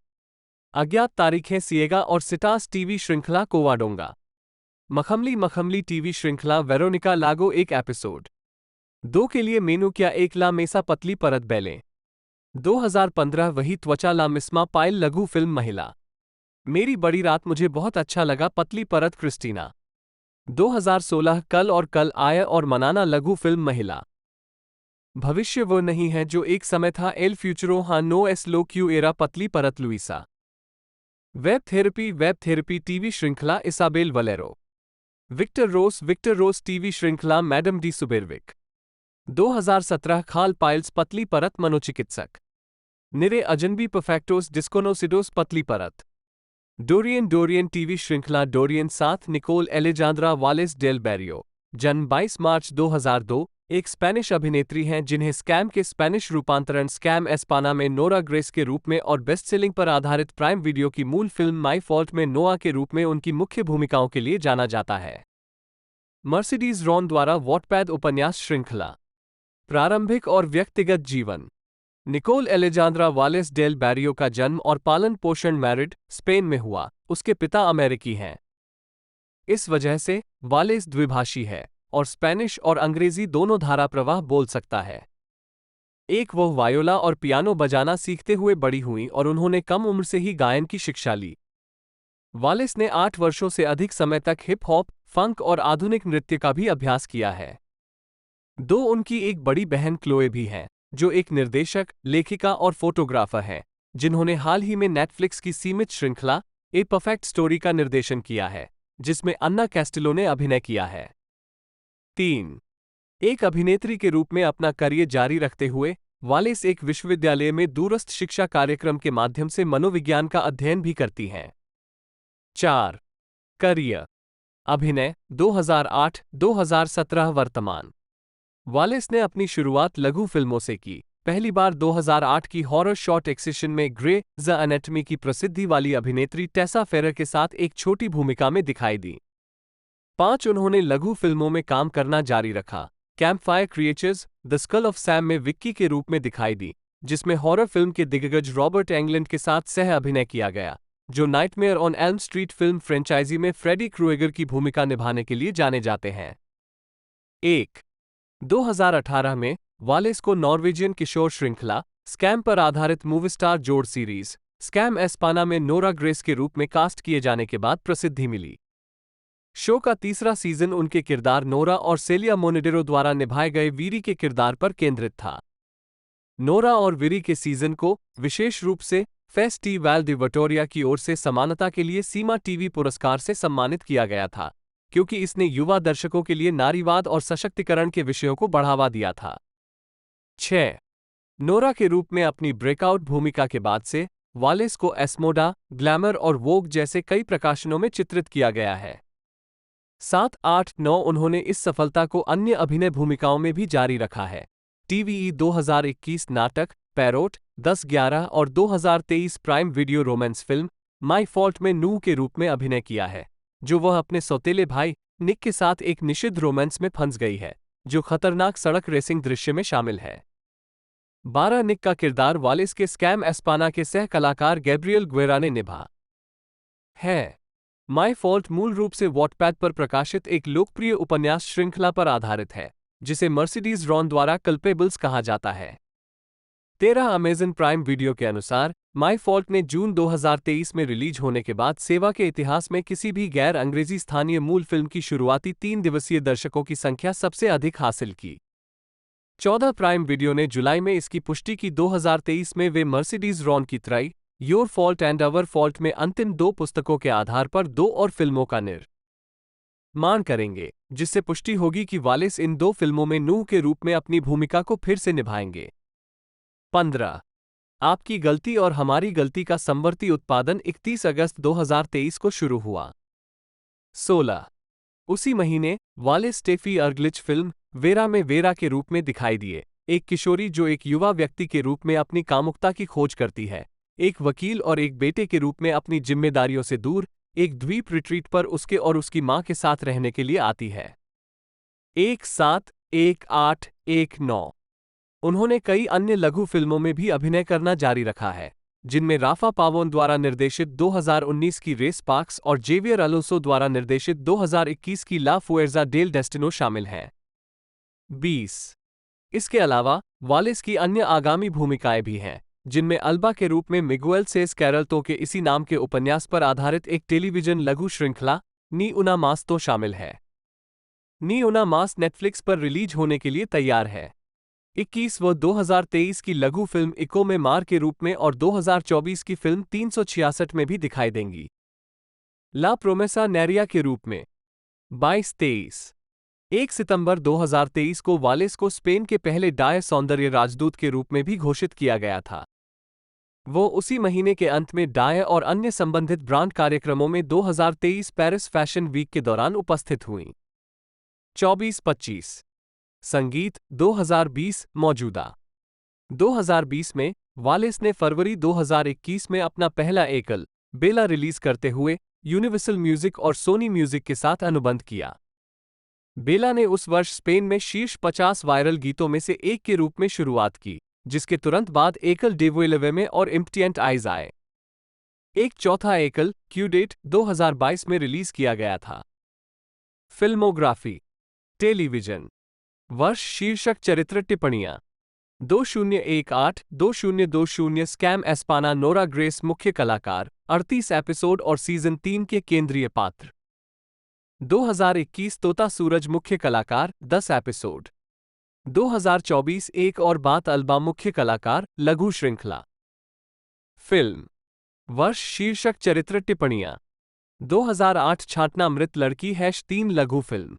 अज्ञात तारीखें सिएगा और सिटास टीवी श्रृंखला कोवाडोंगा। मखमली टीवी श्रृंखला वेरोनिका लागो एक एपिसोड। 2 के लिए मेनू क्या एक ला मेसा पतली परत बैलें। 2015 वही त्वचा ला मिस्मा पाइल लघु फिल्म महिला। मेरी बड़ी रात मुझे बहुत अच्छा लगा पतली परत क्रिस्टीना। 2016 कल और कल आय और मनाना लघु फिल्म महिला। भविष्य वो नहीं है जो एक समय था एल फ्यूचरो हाँ नो एस लो क्यू एरा पतली परत लुइसा। वेब थेरेपी टीवी श्रृंखला इसाबेल वलेरो। विक्टर रोस टीवी श्रृंखला मैडम डी सुबेरविक। 2017 खाल पाइल्स पतली परत मनोचिकित्सक। निरे अजनबी परफेक्टोस डिस्कोनोसिडोस पतली परत। डोरियन टीवी श्रृंखला डोरियन साथ Nicole Alejandra Wallace del Barrio. जन्म 22 मार्च 2002, एक स्पेनिश अभिनेत्री हैं जिन्हें स्कैम के स्पेनिश रूपांतरण स्कैम एस्पाना में नोरा ग्रेस के रूप में और बेस्टसेलिंग पर आधारित प्राइम वीडियो की मूल फिल्म माई फॉल्ट में नोआ के रूप में उनकी मुख्य भूमिकाओं के लिए जाना जाता है। मर्सिडीज रॉन द्वारा वॉटपैड उपन्यास श्रृंखला। प्रारंभिक और व्यक्तिगत जीवन। Nicole Alejandra Wallace del Barrio का जन्म और पालन पोषण मैरिड, स्पेन में हुआ। उसके पिता अमेरिकी हैं। इस वजह से वालेस द्विभाषी है और स्पेनिश और अंग्रेजी दोनों धारा प्रवाह बोल सकता है। वो वायोला और पियानो बजाना सीखते हुए बड़ी हुई और उन्होंने कम उम्र से ही गायन की शिक्षा ली। वालेस ने 8 वर्षों से अधिक समय तक हिप हॉप, फंक और आधुनिक नृत्य का भी अभ्यास किया है। उनकी एक बड़ी बहन क्लोए भी हैं, जो एक निर्देशक, लेखिका और फोटोग्राफर हैं, जिन्होंने हाल ही में नेटफ्लिक्स की सीमित श्रृंखला ए परफेक्ट स्टोरी का निर्देशन किया है, जिसमें अन्ना कैस्टिलो ने अभिनय किया है। 3. एक अभिनेत्री के रूप में अपना करियर जारी रखते हुए वालेस एक विश्वविद्यालय में दूरस्थ शिक्षा कार्यक्रम के माध्यम से मनोविज्ञान का अध्ययन भी करती हैं। 4. करियर। अभिनय 2008-2017 वर्तमान। वालेस ने अपनी शुरुआत लघु फिल्मों से की, पहली बार 2008 की हॉरर शॉर्ट एक्सेशन में ग्रे द एनाटमी की प्रसिद्धि वाली अभिनेत्री टेसा फेरर के साथ एक छोटी भूमिका में दिखाई दी। 5. उन्होंने लघु फिल्मों में काम करना जारी रखा। Campfire creatures, the skull of Sam में विक्की के रूप में दिखाई दी, जिसमें हॉरर फिल्म के दिग्गज रॉबर्ट एंगलैंड के साथ सह अभिनय किया गया। जो nightmare on Elm Street film franchise में फ्रेडी क्रूएगर की भूमिका निभाने के लिए जाने जाते हैं। 1. 2018 में वालेस को नॉर्वेजियन किशोर श्रृंखला स्कैम पर आधारित मूवी स्टार जोड़ सीरीज स्कैम एस्पाना में नोरा ग्रेस के रूप में कास्ट किए जाने के बाद प्रसिद्धि मिली। शो का तीसरा सीजन उनके किरदार नोरा और सेलिया मोनेडेरो द्वारा निभाए गए वीरी के किरदार पर केंद्रित था। नोरा और वीरी के सीजन को विशेष रूप से फेस्टिवल डी विक्टोरिया की ओर से समानता के लिए सीमा टीवी पुरस्कार से सम्मानित किया गया था, क्योंकि इसने युवा दर्शकों के लिए नारीवाद और सशक्तिकरण के विषयों को बढ़ावा दिया था। 6. नोरा के रूप में अपनी ब्रेकआउट भूमिका के बाद से वालेस को एस्मोडा, ग्लैमर और वोग जैसे कई प्रकाशनों में चित्रित किया गया है। 7, 8, 9 उन्होंने इस सफलता को अन्य अभिनय भूमिकाओं में भी जारी रखा है। टीवीई 2021 नाटक पैरोट 10, 11 और 2023 prime video romance film my fault में नू के रूप में अभिनय किया है, जो वह अपने सौतेले भाई निक के साथ एक निषिद्ध रोमांस में फंस गई है, जो खतरनाक सड़क रेसिंग दृश्य में शामिल है। 12 निक का किरदार वालेस के स्कैम एस्पाना के सह कलाकार गैब्रियल ग्वेरा ने निभा है। माई फॉल्ट मूल रूप से वॉटपैड पर प्रकाशित एक लोकप्रिय उपन्यास श्रृंखला पर आधारित है, जिसे मर्सिडीज रॉन द्वारा कल्पेबल्स कहा जाता है। 13 अमेज़न प्राइम वीडियो के अनुसार माई फॉल्ट ने जून 2023 में रिलीज होने के बाद सेवा के इतिहास में किसी भी गैर अंग्रेजी स्थानीय मूल फिल्म की शुरुआती 3 दिवसीय दर्शकों की संख्या सबसे अधिक हासिल की। 14 प्राइम वीडियो ने जुलाई में इसकी पुष्टि की। 2023 में वे मर्सिडीज रॉन की त्रयी Your Fault and Our Fault में अंतिम 2 पुस्तकों के आधार पर 2 और फिल्मों का निर्माण करेंगे, जिससे पुष्टि होगी कि वालेस इन 2 फिल्मों में नू के रूप में अपनी भूमिका को फिर से निभाएंगे। 15. आपकी गलती और हमारी गलती का समवर्ती उत्पादन 31 अगस्त 2023 को शुरू हुआ। 16. उसी महीने वालेस स्टेफी अर्गलिच फिल्म वेरा में वेरा के रूप में दिखाई दिए, एक किशोरी जो एक युवा व्यक्ति के रूप में अपनी कामुकता की खोज करती है, एक वकील और एक बेटे के रूप में अपनी जिम्मेदारियों से दूर एक द्वीप रिट्रीट पर उसके और उसकी मां के साथ रहने के लिए आती है। 1/7, 1/8, 1/9 उन्होंने कई अन्य लघु फिल्मों में भी अभिनय करना जारी रखा है, जिनमें राफा पावोन द्वारा निर्देशित 2019 की रेस पार्क्स और जेवियर अलोसो द्वारा निर्देशित 2021 की ला फुएर्जा डेल डेस्टिनो शामिल हैं। 20. इसके अलावा वालेस की अन्य आगामी भूमिकाएं भी हैं, जिनमें अल्बा के रूप में मिगुएल सेस कैरल्तो के इसी नाम के उपन्यास पर आधारित एक टेलीविजन लघु श्रृंखला नी उना मास तो शामिल है। नी उना मास नेटफ्लिक्स पर रिलीज होने के लिए तैयार है। 21 व 2023 की लघु फिल्म इको में मार के रूप में और 2024 की फिल्म 366 में भी दिखाई देंगी। ला प्रोमेसा नेरिया के रूप में 22-23 1 सितंबर 2023 को वालेस को स्पेन के पहले डाय सौंदर्य राजदूत के रूप में भी घोषित किया गया था। वो उसी महीने के अंत में डाय और अन्य संबंधित ब्रांड कार्यक्रमों में 2023 पेरिस फैशन वीक के दौरान उपस्थित हुईं। 24-25 संगीत 2020 मौजूदा 2020 में वालेस ने फरवरी 2021 में अपना पहला एकल बेला रिलीज करते हुए यूनिवर्सल म्यूजिक और सोनी म्यूजिक के साथ अनुबंध किया। बेला ने उस वर्ष स्पेन में शीर्ष 50 वायरल गीतों में से एक के रूप में शुरुआत की, जिसके तुरंत बाद एकल डेवोएलेवे में और इम्प्टिएंट आइज आए। एक चौथा एकल क्यूडेट 2022 में रिलीज किया गया था। फिल्मोग्राफी टेलीविजन वर्ष शीर्षक चरित्र टिप्पणियां 2018 2020 स्कैम एस्पाना नोरा ग्रेस मुख्य कलाकार 38 एपिसोड और सीजन 3 के केंद्रीय पात्र 2021 तोता सूरज मुख्य कलाकार 10 एपिसोड 2024 एक और बात अल्बा मुख्य कलाकार लघु श्रृंखला फिल्म वर्ष शीर्षक चरित्र टिप्पणियां 2008 छाटना मृत लड़की #3 लघु film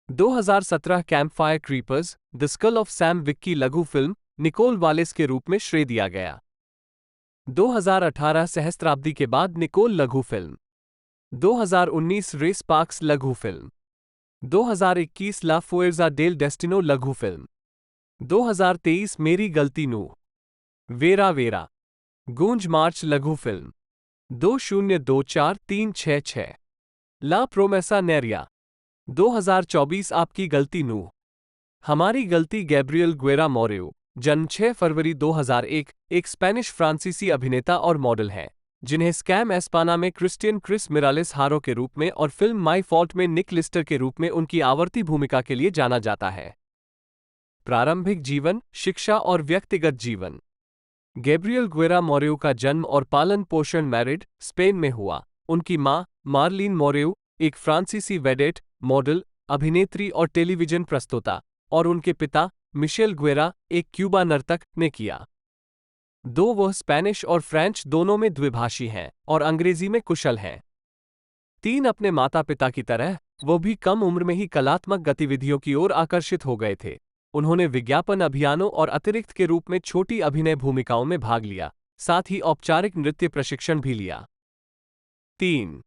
2017 campfire creepers the skull of Sam Vicky लघु फिल्म निकोल वालेस के रूप में श्रेय दिया गया 2018 सहस्त्राब्दी के बाद निकोल लघु फिल्म 2019 रेस पार्क्स लघु फिल्म 2021 ला फुएर्जा डेल डेस्टिनो लघु फिल्म 2023 मेरी गलती नू वेरा वेरा गूंज मार्च लघु फिल्म 2024-366 ला प्रोमेसा नेरिया 2024 आपकी गलती नू हमारी गलती गैब्रियल ग्वेरा मोरेओ जन्म 6 फरवरी 2001 एक स्पेनिश फ्रांसीसी अभिनेता और मॉडल हैं, जिन्हें स्कैम एस्पाना में क्रिस्टियन क्रिस मिरालेस हारो के रूप में और फिल्म माई फॉल्ट में निक लिस्टर के रूप में उनकी आवर्ती भूमिका के लिए जाना जाता है। प्रारंभिक जीवन, शिक्षा और व्यक्तिगत जीवन। गैब्रियल गुएरा मोरेउ का जन्म और पालन पोषण मैरिड, स्पेन में हुआ। उनकी मां, मार्लीन मोरेउ, एक फ्रांसीसी वेडेट, मॉडल, अभिनेत्री और टेलीविजन प्रस्तोता, और उनके पिता, मिशेल गुएरा, एक क्यूबा नर्तक, ने किया। वह स्पेनिश और फ्रेंच दोनों में द्विभाषी हैं और अंग्रेजी में कुशल हैं। 3 अपने माता पिता की तरह, वो भी कम उम्र में ही कलात्मक गतिविधियों की ओर आकर्षित हो गए थे। उन्होंने विज्ञापन अभियानों और अतिरिक्त के रूप में छोटी अभिनय भूमिकाओं में भाग लिया, साथ ही औपचारिक नृत्य प्रशिक्षण भी लिया। 3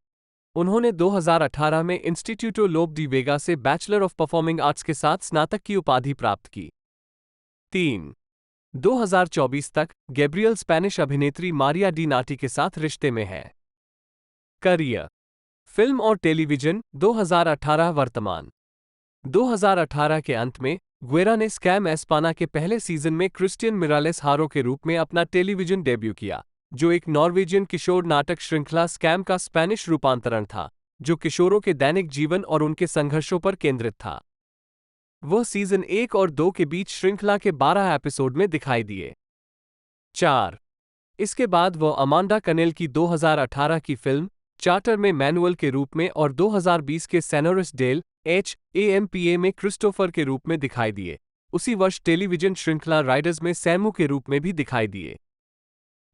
उन्होंने 2018 में इंस्टीट्यूटो लोब डी वेगा से बैचलर ऑफ परफॉर्मिंग आर्ट्स के साथ स्नातक की उपाधि प्राप्त की। 2024 तक गैब्रियल स्पेनिश अभिनेत्री मारिया डी नाटी के साथ रिश्ते में है। करियर, फिल्म और टेलीविजन 2018 वर्तमान। 2018 के अंत में गुएरा ने स्कैम एस्पाना के पहले सीजन में क्रिस्टियन मिरालेस हारो के रूप में अपना टेलीविजन डेब्यू किया, जो एक नॉर्वेजियन किशोर नाटक श्रृंखला स्कैम का स्पेनिश रूपांतरण था, जो किशोरों के दैनिक जीवन और उनके संघर्षों पर केंद्रित था। वह सीजन 1 और 2 के बीच श्रृंखला के 12 एपिसोड में दिखाई दिए। 4 इसके बाद वह अमांडा कनेल की 2018 की फिल्म चार्टर में मैनुअल के रूप में और 2020 के सेनोरिस डेल HAMPA में क्रिस्टोफर के रूप में दिखाई दिए। उसी वर्ष टेलीविजन श्रृंखला राइडर्स में सैमू के रूप में भी दिखाई दिए।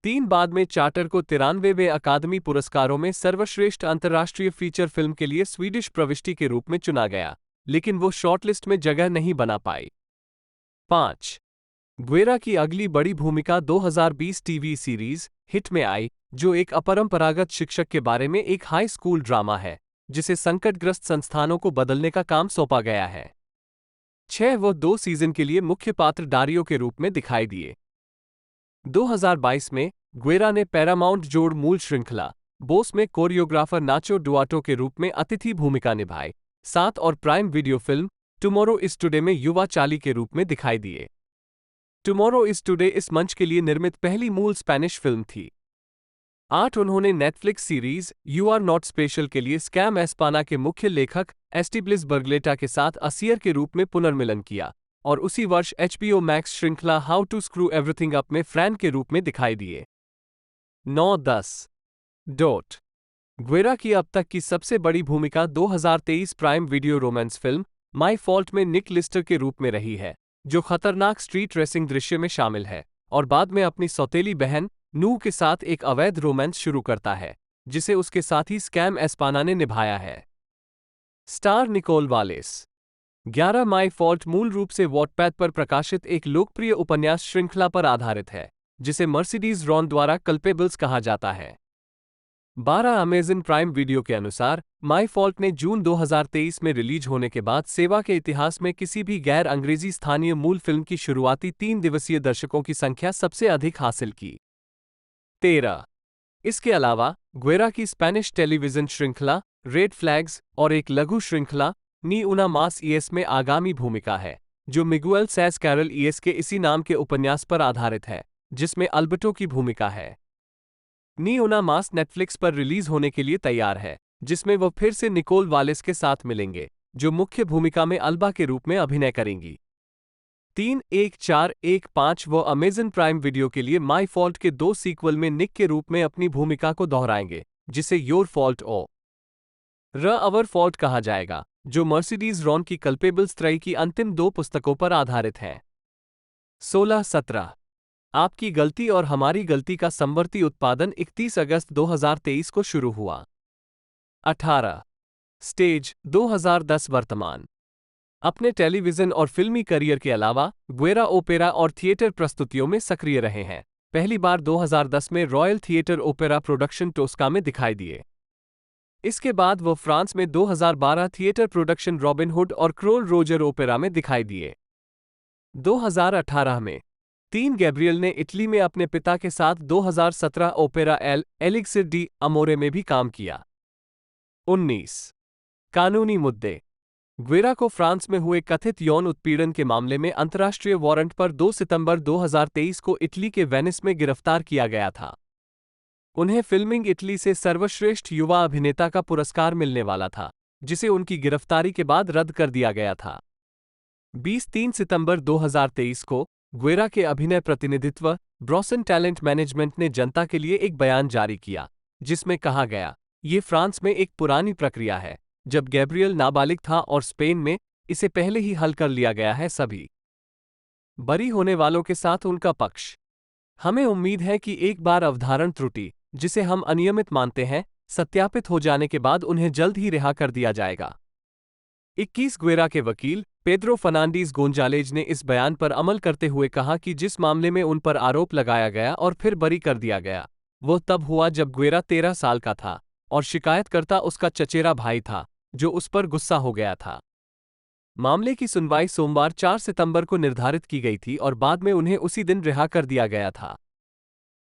3 बाद में चार्टर को 93वें अकादमी पुरस्कारों में सर्वश्रेष्ठ अंतर्राष्ट्रीय फीचर फिल्म के लिए स्वीडिश प्रविष्टि के रूप में चुना गया, लेकिन वो शॉर्टलिस्ट में जगह नहीं बना पाई। 5 गुएरा की अगली बड़ी भूमिका 2020 टीवी सीरीज हिट में आई, जो एक अपरंपरागत शिक्षक के बारे में एक हाई स्कूल ड्रामा है, जिसे संकटग्रस्त संस्थानों को बदलने का काम सौंपा गया है। 6 वो 2 सीजन के लिए मुख्य पात्र डारियो के रूप में दिखाई दिए। 2022 में गुएरा ने पैरामाउंट जोड़ मूल श्रृंखला बोस में कोरियोग्राफर नाचो डुआटो के रूप में अतिथि भूमिका निभाई। 7 और prime video film tomorrow is today में युवा चाली के रूप में दिखाई दिए। टुमारो इज टुडे इस मंच के लिए निर्मित पहली मूल स्पेनिश फिल्म थी। 8 उन्होंने Netflix series you are not special के लिए स्कैम एस्पाना के मुख्य लेखक एस्टिब्लिस बर्गलेटा के साथ असियर के रूप में पुनर्मिलन किया, और उसी वर्ष HBO मैक्स श्रृंखला how to screw everything up में फ्रैन के रूप में दिखाई दिए। 9-10 डॉट गुएरा की अब तक की सबसे बड़ी भूमिका 2023 prime video romance film my fault में निक लिस्टर के रूप में रही है, जो खतरनाक स्ट्रीट रेसिंग दृश्य में शामिल है और बाद में अपनी सौतेली बहन नू के साथ एक अवैध रोमांस शुरू करता है, जिसे उसके साथी स्कैम एस्पाना ने निभाया है। Star Nicole Wallace. 11 my fault मूल रूप से वॉटपैड पर प्रकाशित एक लोकप्रिय उपन्यास श्रृंखला पर आधारित है, जिसे मर्सिडीज रॉन द्वारा कल्पेबल्स कहा जाता है। 12 अमेज़न प्राइम वीडियो के अनुसार माई फॉल्ट ने जून 2023 में रिलीज होने के बाद सेवा के इतिहास में किसी भी गैर अंग्रेजी स्थानीय मूल फिल्म की शुरुआती 3 दिवसीय दर्शकों की संख्या सबसे अधिक हासिल की। 13 इसके अलावा गुएरा की स्पेनिश टेलीविजन श्रृंखला रेड फ्लैग्स और एक लघु श्रृंखला नी उना मास ईएस में आगामी भूमिका है, जो मिगुएल सैस कैरल ईएस के इसी नाम के उपन्यास पर आधारित है, जिसमें अल्बर्टो की भूमिका है। नी उना मास नेटफ्लिक्स पर रिलीज होने के लिए तैयार है, जिसमें वह फिर से निकोल वालेस के साथ मिलेंगे, जो मुख्य भूमिका में अल्बा के रूप में अभिनय करेंगी। 3-1-4-1-5 वो अमेज़न प्राइम वीडियो के लिए माई फॉल्ट के 2 सीक्वल में निक के रूप में अपनी भूमिका को दोहराएंगे, जिसे योर फॉल्ट ओ अवर फॉल्ट कहा जाएगा, जो मर्सिडीज रॉन की कल्पेबल्स त्रयी की अंतिम 2 पुस्तकों पर आधारित है। 16-17 आपकी गलती और हमारी गलती का समवर्ती उत्पादन 31 अगस्त 2023 को शुरू हुआ। 18 स्टेज 2010 वर्तमान। अपने टेलीविजन और फिल्मी करियर के अलावा गुएरा ओपेरा और थिएटर प्रस्तुतियों में सक्रिय रहे हैं। पहली बार 2010 में royal theatre opera production Tosca में दिखाई दिए। इसके बाद वो फ्रांस में 2012 थिएटर प्रोडक्शन रॉबिन हुड और क्रोल रोजर ओपेरा में दिखाई दिए। 2018 में 3 गैब्रियल ने इटली में अपने पिता के साथ 2017 ओपेरा एलिक्सिर डी अमोरे में भी काम किया। 19 कानूनी मुद्दे। गुएरा को फ्रांस में हुए कथित यौन उत्पीड़न के मामले में अंतर्राष्ट्रीय वारंट पर 2 सितंबर 2023 को इटली के वेनिस में गिरफ्तार किया गया था। उन्हें फिल्मिंग इटली से सर्वश्रेष्ठ युवा अभिनेता का पुरस्कार मिलने वाला था, जिसे उनकी गिरफ्तारी के बाद रद्द कर दिया गया था। 23 सितंबर 2023 को ग्वेरा के अभिनय प्रतिनिधित्व ब्रॉसन टैलेंट मैनेजमेंट ने जनता के लिए एक बयान जारी किया, जिसमें कहा गया, ये फ्रांस में एक पुरानी प्रक्रिया है, जब गैब्रियल नाबालिग था और स्पेन में इसे पहले ही हल कर लिया गया है। सभी बरी होने वालों के साथ उनका पक्ष। हमें उम्मीद है कि एक बार अवधारण त्रुटि, जिसे हम अनियमित मानते हैं, सत्यापित हो जाने के बाद उन्हें जल्द ही रिहा कर दिया जाएगा। 21 ग्वेरा के वकील पेड्रो फर्नांडीज गोंजालेज ने इस बयान पर अमल करते हुए कहा कि जिस मामले में उन पर आरोप लगाया गया और फिर बरी कर दिया गया, वो तब हुआ जब ग्वेरा 13 साल का था और शिकायतकर्ता उसका चचेरा भाई था, जो उस पर गुस्सा हो गया था। मामले की सुनवाई सोमवार 4 सितंबर को निर्धारित की गई थी और बाद में उन्हें उसी दिन रिहा कर दिया गया था।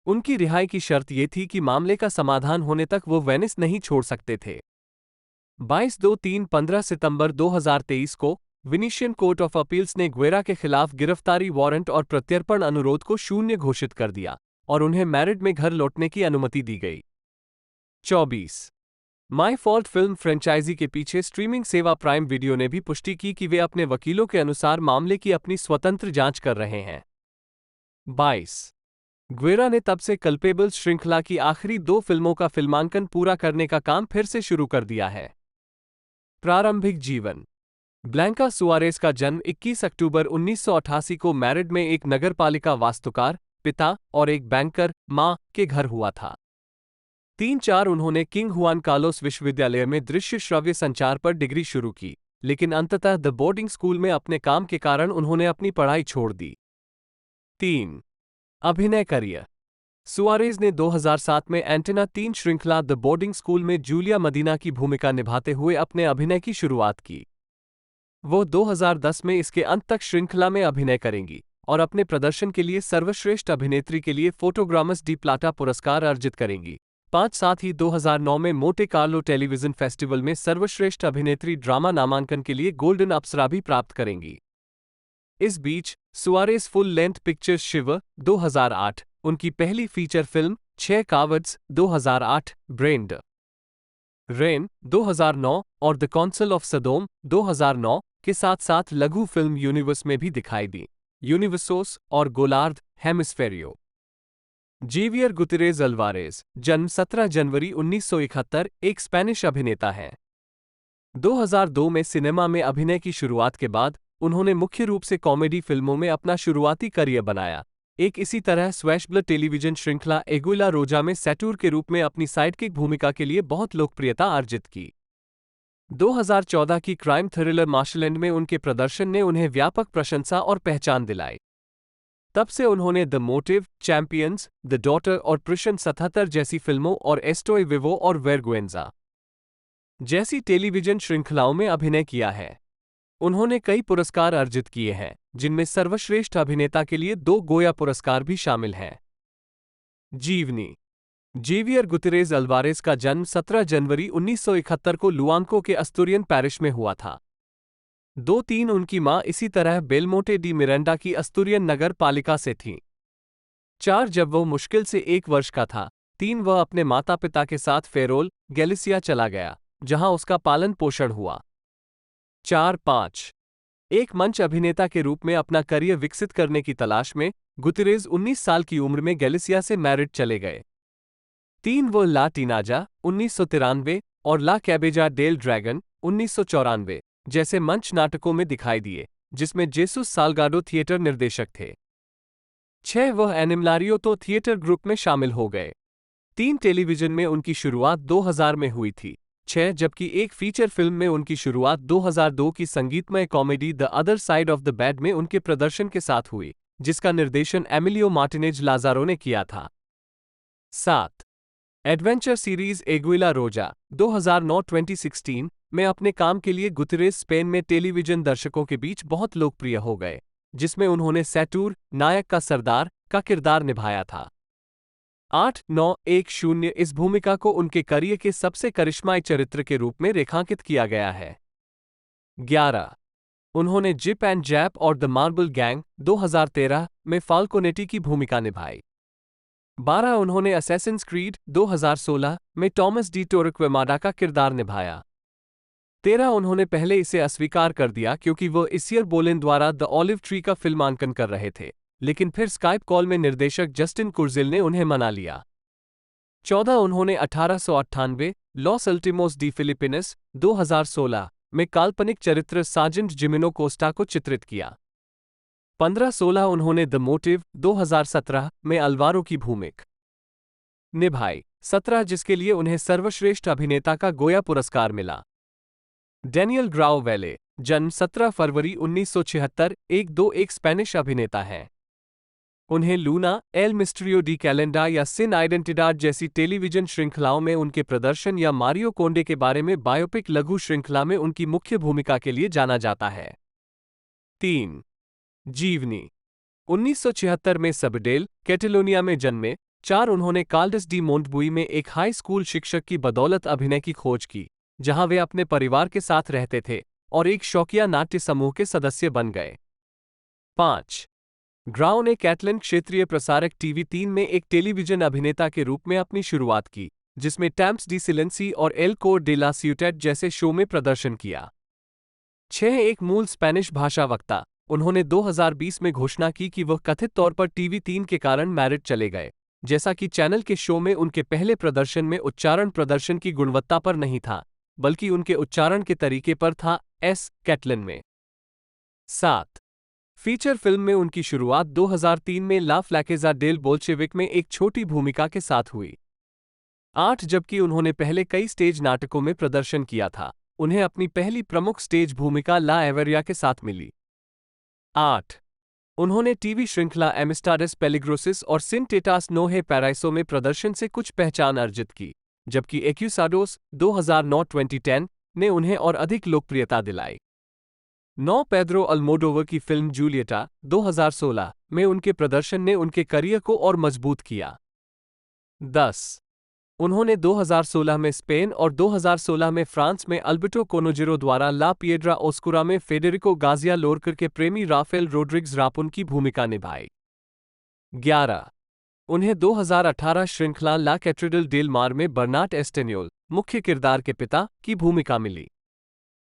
उनकी रिहाई की शर्त ये थी कि मामले का समाधान होने तक वो वेनिस नहीं छोड़ सकते थे। 15 सितंबर 2023 को विनीशियन कोर्ट ऑफ अपील्स ने ग्वेरा के खिलाफ गिरफ्तारी वारंट और प्रत्यर्पण अनुरोध को शून्य घोषित कर दिया और उन्हें मैरिड में घर लौटने की अनुमति दी गई। 24 माई फॉल्ट फिल्म फ्रेंचाइजी के पीछे स्ट्रीमिंग सेवा प्राइम वीडियो ने भी पुष्टि की कि वे अपने वकीलों के अनुसार मामले की अपनी स्वतंत्र जांच कर रहे हैं। 22 ग्वेरा ने तब से कल्पेबल्स श्रृंखला की आखिरी 2 फिल्मों का फिल्मांकन पूरा करने का काम फिर से शुरू कर दिया है। प्रारंभिक जीवन। ब्लैंका सुआरेस का जन्म 21 अक्टूबर 1988 को मैरिड में एक नगरपालिका वास्तुकार, पिता और एक बैंकर, मां के घर हुआ था। 3-4 उन्होंने किंग हुआन कार्लोस विश्वविद्यालय में दृश्य श्रव्य संचार पर डिग्री शुरू की, लेकिन अंततः द बोर्डिंग स्कूल में अपने काम के कारण उन्होंने अपनी पढ़ाई छोड़ दी। 3 अभिनय करियर। सुआरेज ने 2007 में एंटेना 3 श्रृंखला द बोर्डिंग स्कूल में जूलिया मदीना की भूमिका निभाते हुए अपने अभिनय की शुरुआत की। वो 2010 में इसके अंत तक श्रृंखला में अभिनय करेंगी और अपने प्रदर्शन के लिए सर्वश्रेष्ठ अभिनेत्री के लिए फोटोग्रामस डी प्लाटा पुरस्कार अर्जित करेंगी। 5 साथ ही 2009 में मोंटे कार्लो टेलीविजन फेस्टिवल में सर्वश्रेष्ठ अभिनेत्री ड्रामा नामांकन के लिए गोल्डन अप्सरा भी प्राप्त करेंगी। इस बीच सुआरेस फुल लेंथ पिक्चर्स शिव 2008, उनकी पहली feature film 6 Cowards 2008, Brain Drain 2009 और द कॉन्सल ऑफ सदोम 2009 के साथ साथ लघु फिल्म यूनिवर्स में भी दिखाई दी, यूनिवर्सोस और गोलार्ध हेमिस्फेरियो। जेवियर गुतिरेज अल्वारेज, जन्म 17 जनवरी 1971, एक स्पेनिश अभिनेता हैं। 2002 में सिनेमा में अभिनय की शुरुआत के बाद उन्होंने मुख्य रूप से कॉमेडी फिल्मों में अपना शुरुआती करियर बनाया। एक इसी तरह स्वैशब्ल टेलीविजन श्रृंखला एगुइला रोजा में सैटूर के रूप में अपनी साइडकिक भूमिका के लिए बहुत लोकप्रियता अर्जित की। 2014 की क्राइम थ्रिलर मार्शलैंड में उनके प्रदर्शन ने उन्हें व्यापक प्रशंसा और पहचान दिलाई। तब से उन्होंने the motive, champions, the daughter और प्रिशन 77 जैसी फिल्मों और एस्टोय विवो और वेरगुएंजा जैसी टेलीविजन श्रृंखलाओं में अभिनय किया है। उन्होंने कई पुरस्कार अर्जित किए हैं, जिनमें सर्वश्रेष्ठ अभिनेता के लिए 2 गोया पुरस्कार भी शामिल हैं। जीवनी। जेवियर गुतिरेज अल्वारेज का जन्म 17 जनवरी 1971 को लुआंको के अस्तूरियन पैरिश में हुआ था। 2-3 उनकी मां इसी तरह बेलमोटे डी मिरांडा की अस्तूरियन नगर पालिका से थीं। 4 जब वह मुश्किल से 1 वर्ष का था, 3 वह अपने माता पिता के साथ फेरोल, गैलिसिया चला गया, जहां उसका पालन पोषण हुआ। 4-5 एक मंच अभिनेता के रूप में अपना करियर विकसित करने की तलाश में गुतिरेज 19 साल की उम्र में गैलिसिया से मैरिड चले गए। 3 वो ला टीनाजा 1993 और ला कैबेजा डेल ड्रैगन 1994 जैसे मंच नाटकों में दिखाई दिए, जिसमें जेसुस साल्गाडो थिएटर निर्देशक थे। 6 वह एनिमलारियोतो थिएटर ग्रुप में शामिल हो गए। 3 टेलीविजन में उनकी शुरुआत 2000 में हुई थी। 6 जबकि एक फीचर फिल्म में उनकी शुरुआत 2002 की संगीतमय comedy the other side of the bed में उनके प्रदर्शन के साथ हुई, जिसका निर्देशन एमिलियो मार्टिनेज लाजारो ने किया था। 7 एडवेंचर सीरीज एगुइला रोजा 2009-2016 में अपने काम के लिए गुतिरेज स्पेन में टेलीविजन दर्शकों के बीच बहुत लोकप्रिय हो गए, जिसमें उन्होंने सैटूर, नायक का सरदार, का किरदार निभाया था। 8-9-1-0 इस भूमिका को उनके करियर के सबसे करिश्माई चरित्र के रूप में रेखांकित किया गया है। 11 उन्होंने जिप एंड जैप और द मार्बल गैंग 2013 में फाल्कोनेटी की भूमिका निभाई। 12 उन्होंने असैसिन्स क्रीड 2016 में टॉमस डी टोरक्वेमाडा का किरदार निभाया। 13 उन्होंने पहले इसे अस्वीकार कर दिया क्योंकि वो इसियर बोलेन द्वारा द ऑलिव ट्री का फिल्मांकन कर रहे थे, लेकिन फिर स्काइप कॉल में निर्देशक जस्टिन कुर्जिल ने उन्हें मना लिया। 14 उन्होंने 1898 लॉस अल्टिमोस डी फिलिपिनस 2016 में काल्पनिक चरित्र सार्जेंट जिमिनो कोस्टा को चित्रित किया। 15-16 उन्होंने द मोटिव 2017 में अल्वारो की भूमिका निभाई। 17 जिसके लिए उन्हें सर्वश्रेष्ठ अभिनेता का गोया पुरस्कार मिला। डैनियल ग्राउ वेले, जन्म 17 फरवरी 1976, एक स्पेनिश अभिनेता हैं। उन्हें लूना, एल मिस्ट्रियो डी कैलेंडा या सिन आइडेंटिडाड जैसी टेलीविजन श्रृंखलाओं में उनके प्रदर्शन या मारियो कोंडे के बारे में बायोपिक लघु श्रृंखला में उनकी मुख्य भूमिका के लिए जाना जाता है। 3. जीवनी 1976 में सबडेल, कैटेलोनिया में जन्मे। 4 उन्होंने काल्डस डी मोंटबुई में एक हाई स्कूल शिक्षक की बदौलत अभिनय की खोज की, जहां वे अपने परिवार के साथ रहते थे और एक शौकिया नाट्य समूह के सदस्य बन गए। 5. ग्राउ ने कैटलन क्षेत्रीय प्रसारक टीवी 3 में एक टेलीविजन अभिनेता के रूप में अपनी शुरुआत की, जिसमें टैम्प्स डी सिलेंसी और एल कोर डे ला सियुटेड जैसे शो में प्रदर्शन किया। 6 एक मूल स्पेनिश भाषा वक्ता, उन्होंने 2020 में घोषणा की कि वह कथित तौर पर टीवी 3 के कारण मैरिड चले गए, जैसा कि चैनल के शो में उनके पहले प्रदर्शन में उच्चारण प्रदर्शन की गुणवत्ता पर नहीं था, बल्कि उनके उच्चारण के तरीके पर था। कैटलन में 7 फीचर फिल्म में उनकी शुरुआत 2003 में ला फ्लैकेजा डेल बोल्शेविक में एक छोटी भूमिका के साथ हुई। 8 जबकि उन्होंने पहले कई स्टेज नाटकों में प्रदर्शन किया था, उन्हें अपनी पहली प्रमुख स्टेज भूमिका ला एवरिया के साथ मिली। 8 उन्होंने टीवी श्रृंखला एमिस्टाडस पेलिग्रोसिस और सिन टेटास नोहे पैराइसो में प्रदर्शन से कुछ पहचान अर्जित की, जबकि एक्यूसाडोस 2009-2010 ने उन्हें और अधिक लोकप्रियता दिलाई। 9 पेद्रो अल्मोडोवर की फिल्म जूलिएटा 2016 में उनके प्रदर्शन ने उनके करियर को और मजबूत किया। 10 उन्होंने 2016 में स्पेन और 2016 में फ्रांस में अल्बर्टो कोनोजिरो द्वारा ला पिएड्रा ओस्कुरा में फेडेरिको गाजिया लोरकर के प्रेमी राफेल रोड्रिग्स रापुन की भूमिका निभाई। 11 उन्हें 2018 श्रृंखला ला कैथेड्रल डेल मार में बर्नार्ड एस्टेनियोल, मुख्य किरदार के पिता, की भूमिका मिली।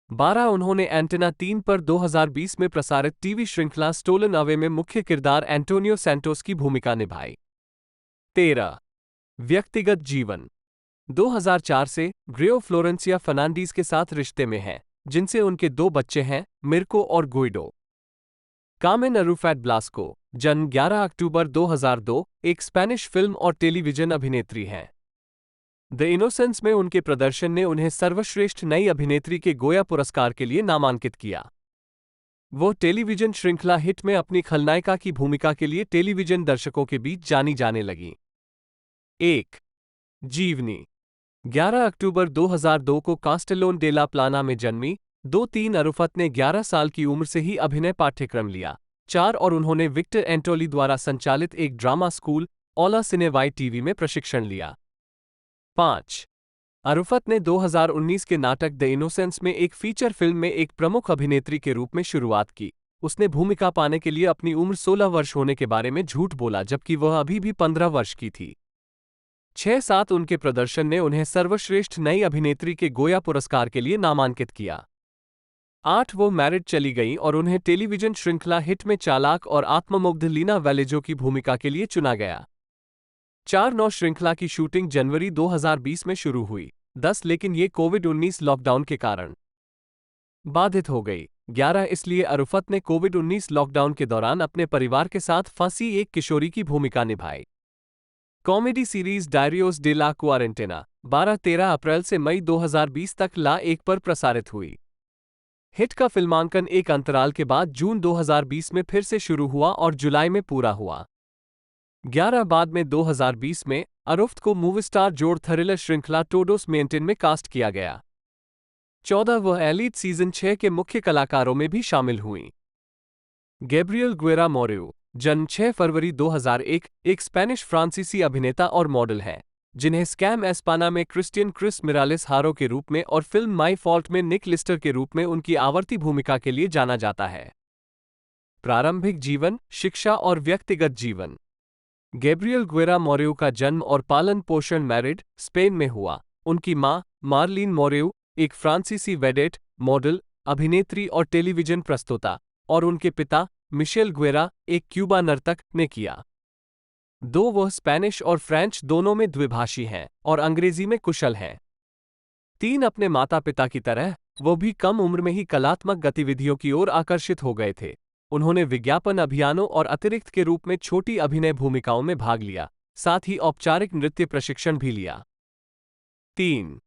12 उन्होंने एंटेना 3 पर 2020 में प्रसारित टीवी श्रृंखला स्टोलन अवे में मुख्य किरदार एंटोनियो सैंटोस की भूमिका निभाई। 13 व्यक्तिगत जीवन 2004 से ग्रेओ फ्लोरेंसिया फर्नांडीज के साथ रिश्ते में हैं, जिनसे उनके 2 बच्चे हैं, मिर्को और गुइडो। कार्मेन अरूफैट ब्लास्को, जन्म 11 अक्टूबर 2002, एक स्पेनिश फिल्म और टेलीविजन अभिनेत्री हैं। द इनोसेंस में उनके प्रदर्शन ने उन्हें सर्वश्रेष्ठ नई अभिनेत्री के गोया पुरस्कार के लिए नामांकित किया। वो टेलीविजन श्रृंखला हिट में अपनी खलनायिका की भूमिका के लिए टेलीविजन दर्शकों के बीच जानी जाने लगीं। 1 जीवनी 11 अक्टूबर 2002 को कास्टेलोन डे ला प्लाना में जन्मी। 2-3 अरुफत ने 11 साल की उम्र से ही अभिनय पाठ्यक्रम लिया। 4 और उन्होंने विक्टर एंटोली द्वारा संचालित एक ड्रामा स्कूल ओला सिनेवाई टीवी में प्रशिक्षण लिया। 5 अरुफत ने 2019 के नाटक द इनोसेंस में एक फीचर फिल्म में एक प्रमुख अभिनेत्री के रूप में शुरुआत की। उसने भूमिका पाने के लिए अपनी उम्र 16 वर्ष होने के बारे में झूठ बोला, जबकि वह अभी भी 15 वर्ष की थी। 6-7 उनके प्रदर्शन ने उन्हें सर्वश्रेष्ठ नई अभिनेत्री के गोया पुरस्कार के लिए नामांकित किया। 8 वो मैरिड चली गईं और उन्हें टेलीविजन श्रृंखला हिट में चालाक और आत्ममुग्ध लीना वेलेजो की भूमिका के लिए चुना गया। 4-9 श्रृंखला की शूटिंग जनवरी 2020 में शुरू हुई। 10 लेकिन ये कोविड-19 लॉकडाउन के कारण बाधित हो गई। 11 इसलिए अरुफत ने कोविड-19 लॉकडाउन के दौरान अपने परिवार के साथ फंसी एक किशोरी की भूमिका निभाई। कॉमेडी सीरीज डायरियोस डे ला क्वारेंटेना 12-13 अप्रैल से मई 2020 तक ला 1 पर प्रसारित हुई। हिट का फिल्मांकन एक अंतराल के बाद जून 2020 में फिर से शुरू हुआ और जुलाई में पूरा हुआ। 11 बाद में 2020 में अरुफ्त को मूवी स्टार जोड़ थ्रिलर श्रृंखला टोडोस मेंटेन में कास्ट किया गया। 14 वह एलीट सीजन 6 के मुख्य कलाकारों में भी शामिल हुईं। गैब्रियल गुएरा मोरेओ, जन्म 6 फरवरी 2001, एक स्पेनिश फ्रांसीसी अभिनेता और मॉडल हैं, जिन्हें स्कैम एस्पाना में क्रिस्टियन क्रिस मिरालेस हारो के रूप में और फिल्म माई फॉल्ट में निक लिस्टर के रूप में उनकी आवर्ती भूमिका के लिए जाना जाता है। प्रारंभिक जीवन, शिक्षा और व्यक्तिगत जीवन गैब्रियल ग्वेरा मोरेउ का जन्म और पालन पोषण मैरिड, स्पेन में हुआ। उनकी मां, मार्लीन मोरेउ, एक फ्रांसीसी वेडेट, मॉडल, अभिनेत्री और टेलीविजन प्रस्तोता, और उनके पिता, मिशेल ग्वेरा, एक क्यूबा नर्तक, ने किया। वह स्पेनिश और फ्रेंच दोनों में द्विभाषी हैं और अंग्रेजी में कुशल हैं। 3 अपने माता पिता की तरह वो भी कम उम्र में ही कलात्मक गतिविधियों की ओर आकर्षित हो गए थे। उन्होंने विज्ञापन अभियानों और अतिरिक्त के रूप में छोटी अभिनय भूमिकाओं में भाग लिया, साथ ही औपचारिक नृत्य प्रशिक्षण भी लिया। 3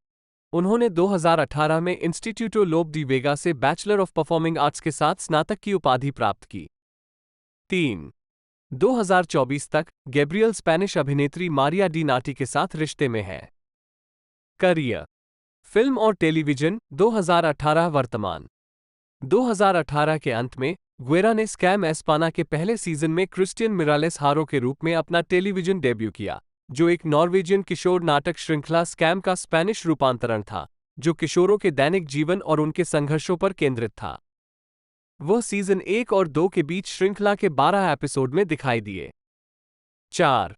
उन्होंने 2018 में इंस्टीट्यूटो लोब डी वेगा से बैचलर ऑफ परफॉर्मिंग आर्ट्स के साथ स्नातक की उपाधि प्राप्त की। 3 2024 तक गैब्रियल स्पेनिश अभिनेत्री मारिया डी नाटी के साथ रिश्ते में है। करियर, फिल्म और टेलीविजन 2018 वर्तमान। 2018 के अंत में ग्वेरा ने स्कैम एस्पाना के पहले सीजन में क्रिस्टियन मिरालेस हारो के रूप में अपना टेलीविजन डेब्यू किया, जो एक नॉर्वेजियन किशोर नाटक श्रृंखला स्कैम का स्पेनिश रूपांतरण था, जो किशोरों के दैनिक जीवन और उनके संघर्षों पर केंद्रित था। वह सीजन 1 और 2 के बीच श्रृंखला के 12 एपिसोड में दिखाई दिए। 4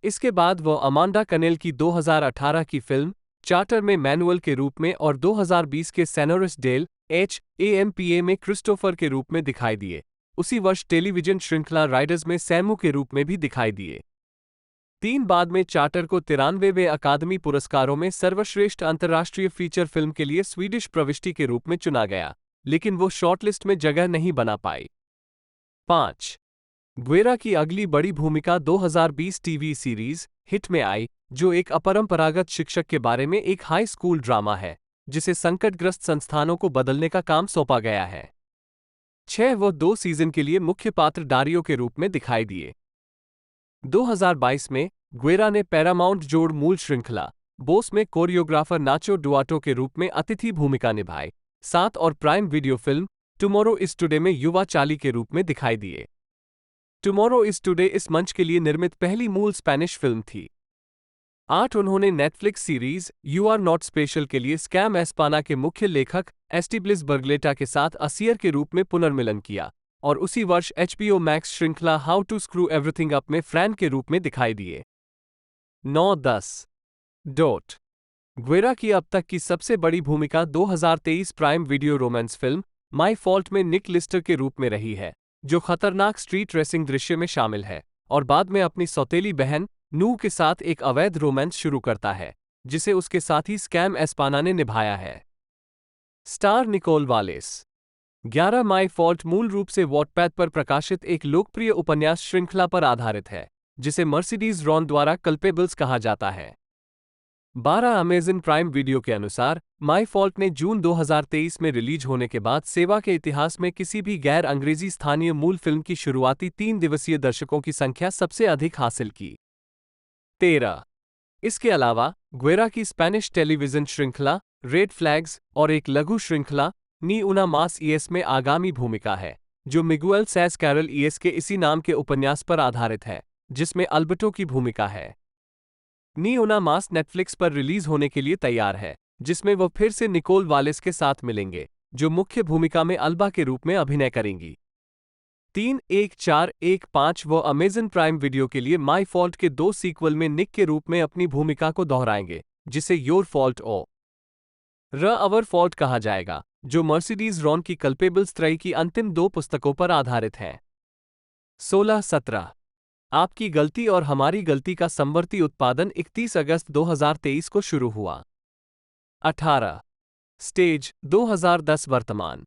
इसके बाद वह अमांडा कनेल की 2018 की फिल्म चार्टर में मैनुअल के रूप में और 2020 के सेनोरिस डेल HAMPA में क्रिस्टोफर के रूप में दिखाई दिए। उसी वर्ष टेलीविजन श्रृंखला राइडर्स में सैमू के रूप में भी दिखाई दिए। 3 बाद में चार्टर को 93वें अकादमी पुरस्कारों में सर्वश्रेष्ठ अंतर्राष्ट्रीय फीचर फिल्म के लिए स्वीडिश प्रविष्टि के रूप में चुना गया, लेकिन वो शॉर्टलिस्ट में जगह नहीं बना पाई। 5 ग्वेरा की अगली बड़ी भूमिका 2020 टीवी सीरीज हिट में आई, जो एक अपरंपरागत शिक्षक के बारे में एक हाई स्कूल ड्रामा है, जिसे संकटग्रस्त संस्थानों को बदलने का काम सौंपा गया है। 6 वो 2 सीजन के लिए मुख्य पात्र डारियो के रूप में दिखाई दिए। 2022 में ग्वेरा ने पैरामाउंट जोड़ मूल श्रृंखला बोस में कोरियोग्राफर नाचो डुआटो के रूप में अतिथि भूमिका निभाई। 7 और prime video film tomorrow is today में युवा चाली के रूप में दिखाई दिए। टुमारो इज टुडे इस मंच के लिए निर्मित पहली मूल स्पेनिश फिल्म थी। 8 उन्होंने Netflix series you are not special के लिए स्कैम एस्पाना के मुख्य लेखक एस्टिब्लिस बर्गलेटा के साथ असियर के रूप में पुनर्मिलन किया, और उसी वर्ष HBO मैक्स श्रृंखला how to screw everything up में फ्रैन के रूप में दिखाई दिए। 9-10 ग्वेरा की अब तक की सबसे बड़ी भूमिका 2023 prime video romance film my fault में निक लिस्टर के रूप में रही है, जो खतरनाक स्ट्रीट रेसिंग दृश्य में शामिल है और बाद में अपनी सौतेली बहन नू के साथ एक अवैध रोमांस शुरू करता है, जिसे उसके साथी स्कैम एस्पाना ने निभाया है। Star Nicole Wallace. 11 my fault मूल रूप से वॉटपैड पर प्रकाशित एक लोकप्रिय उपन्यास श्रृंखला पर आधारित है, जिसे मर्सिडीज रॉन द्वारा कल्पेबल्स कहा जाता है। 12 अमेज़न प्राइम वीडियो के अनुसार माई फॉल्ट ने जून 2023 में रिलीज होने के बाद सेवा के इतिहास में किसी भी गैर अंग्रेजी स्थानीय मूल फिल्म की शुरुआती 3 दिवसीय दर्शकों की संख्या सबसे अधिक हासिल की। 13 इसके अलावा ग्वेरा की स्पेनिश टेलीविजन श्रृंखला रेड फ्लैग्स और एक लघु श्रृंखला नी उना मास ईएस में आगामी भूमिका है, जो मिगुएल सैस कैरल ईएस के इसी नाम के उपन्यास पर आधारित है, जिसमें अल्बर्टो की भूमिका है। नी उना मास नेटफ्लिक्स पर रिलीज होने के लिए तैयार है, जिसमें वह फिर से निकोल वालेस के साथ मिलेंगे, जो मुख्य भूमिका में अल्बा के रूप में अभिनय करेंगी। 3-1-4-1-5 वो अमेज़न प्राइम वीडियो के लिए माई फॉल्ट के 2 सीक्वल में निक के रूप में अपनी भूमिका को दोहराएंगे, जिसे your fault or our fault कहा जाएगा, जो मर्सिडीज रॉन की कल्पेबल्स त्रयी की अंतिम 2 पुस्तकों पर आधारित है। 16-17 आपकी गलती और हमारी गलती का समवर्ती उत्पादन 31 अगस्त 2023 को शुरू हुआ। 18 स्टेज 2010 वर्तमान।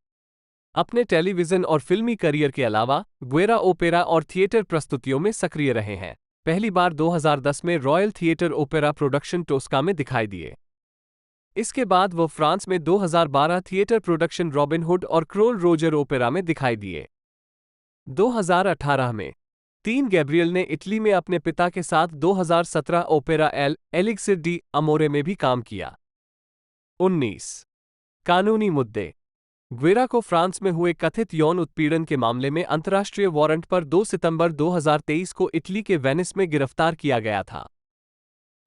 अपने टेलीविजन और फिल्मी करियर के अलावा ग्वेरा ओपेरा और थिएटर प्रस्तुतियों में सक्रिय रहे हैं। पहली बार 2010 में royal theatre opera production Tosca में दिखाई दिए। इसके बाद वो फ्रांस में 2012 थिएटर प्रोडक्शन रॉबिन हुड और क्रोल रोजर ओपेरा में दिखाई दिए। 2018 में 3 गैब्रियल ने इटली में अपने पिता के साथ 2017 ओपेरा एल एलिक्सिर डी अमोरे में भी काम किया। 19 कानूनी मुद्दे। ग्वेरा को फ्रांस में हुए कथित यौन उत्पीड़न के मामले में अंतर्राष्ट्रीय वारंट पर 2 सितंबर 2023 को इटली के वेनिस में गिरफ्तार किया गया था।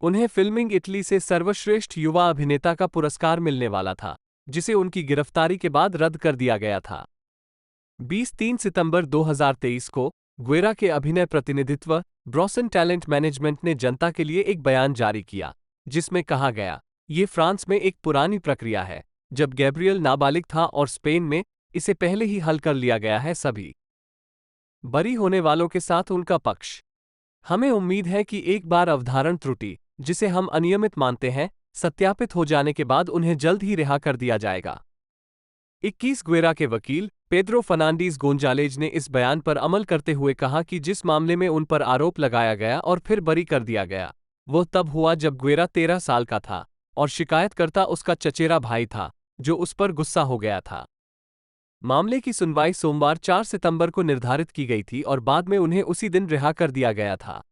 उन्हें फिल्मिंग इटली से सर्वश्रेष्ठ युवा अभिनेता का पुरस्कार मिलने वाला था, जिसे उनकी गिरफ्तारी के बाद रद्द कर दिया गया था। 23 सितंबर 2023 को ग्वेरा के अभिनय प्रतिनिधित्व ब्रॉसन टैलेंट मैनेजमेंट ने जनता के लिए एक बयान जारी किया, जिसमें कहा गया, ये फ्रांस में एक पुरानी प्रक्रिया है, जब गैब्रियल नाबालिग था और स्पेन में इसे पहले ही हल कर लिया गया है सभी बरी होने वालों के साथ उनका पक्ष। हमें उम्मीद है कि एक बार अवधारण त्रुटि, जिसे हम अनियमित मानते हैं, सत्यापित हो जाने के बाद उन्हें जल्द ही रिहा कर दिया जाएगा। 21 ग्वेरा के वकील पेद्रो फर्नांडीज गोंजालेज ने इस बयान पर अमल करते हुए कहा कि जिस मामले में उन पर आरोप लगाया गया और फिर बरी कर दिया गया, वह तब हुआ जब ग्वेरा 13 साल का था और शिकायतकर्ता उसका चचेरा भाई था, जो उस पर गुस्सा हो गया था। मामले की सुनवाई सोमवार 4 सितंबर को निर्धारित की गई थी और बाद में उन्हें उसी दिन रिहा कर दिया गया था।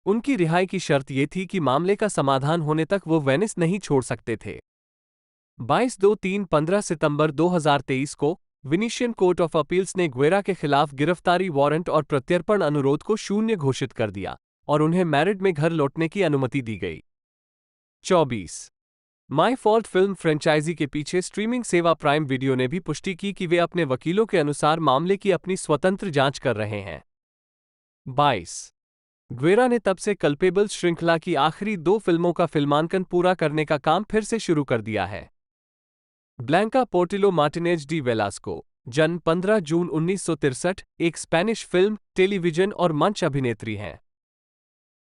उनकी रिहाई की शर्त यह थी कि मामले का समाधान होने तक वो वेनिस नहीं छोड़ सकते थे। 15 सितंबर 2023 को विनीशियन कोर्ट ऑफ अपील्स ने ग्वेरा के खिलाफ गिरफ्तारी वारंट और प्रत्यर्पण अनुरोध को शून्य घोषित कर दिया और उन्हें मैड्रिड में घर लौटने की अनुमति दी गई। 24 माई फॉल्ट फिल्म फ्रेंचाइजी के पीछे स्ट्रीमिंग सेवा प्राइम वीडियो ने भी पुष्टि की कि वे अपने वकीलों के अनुसार मामले की अपनी स्वतंत्र जांच कर रहे हैं। 22 ग्वेरा ने तब से कल्पेबल श्रृंखला की आखिरी 2 फिल्मों का फिल्मांकन पूरा करने का काम फिर से शुरू कर दिया है। Blanca Portillo Martinez de Velasco, जन्म 15 जून 1963, एक स्पेनिश फिल्म, टेलीविजन और मंच अभिनेत्री हैं।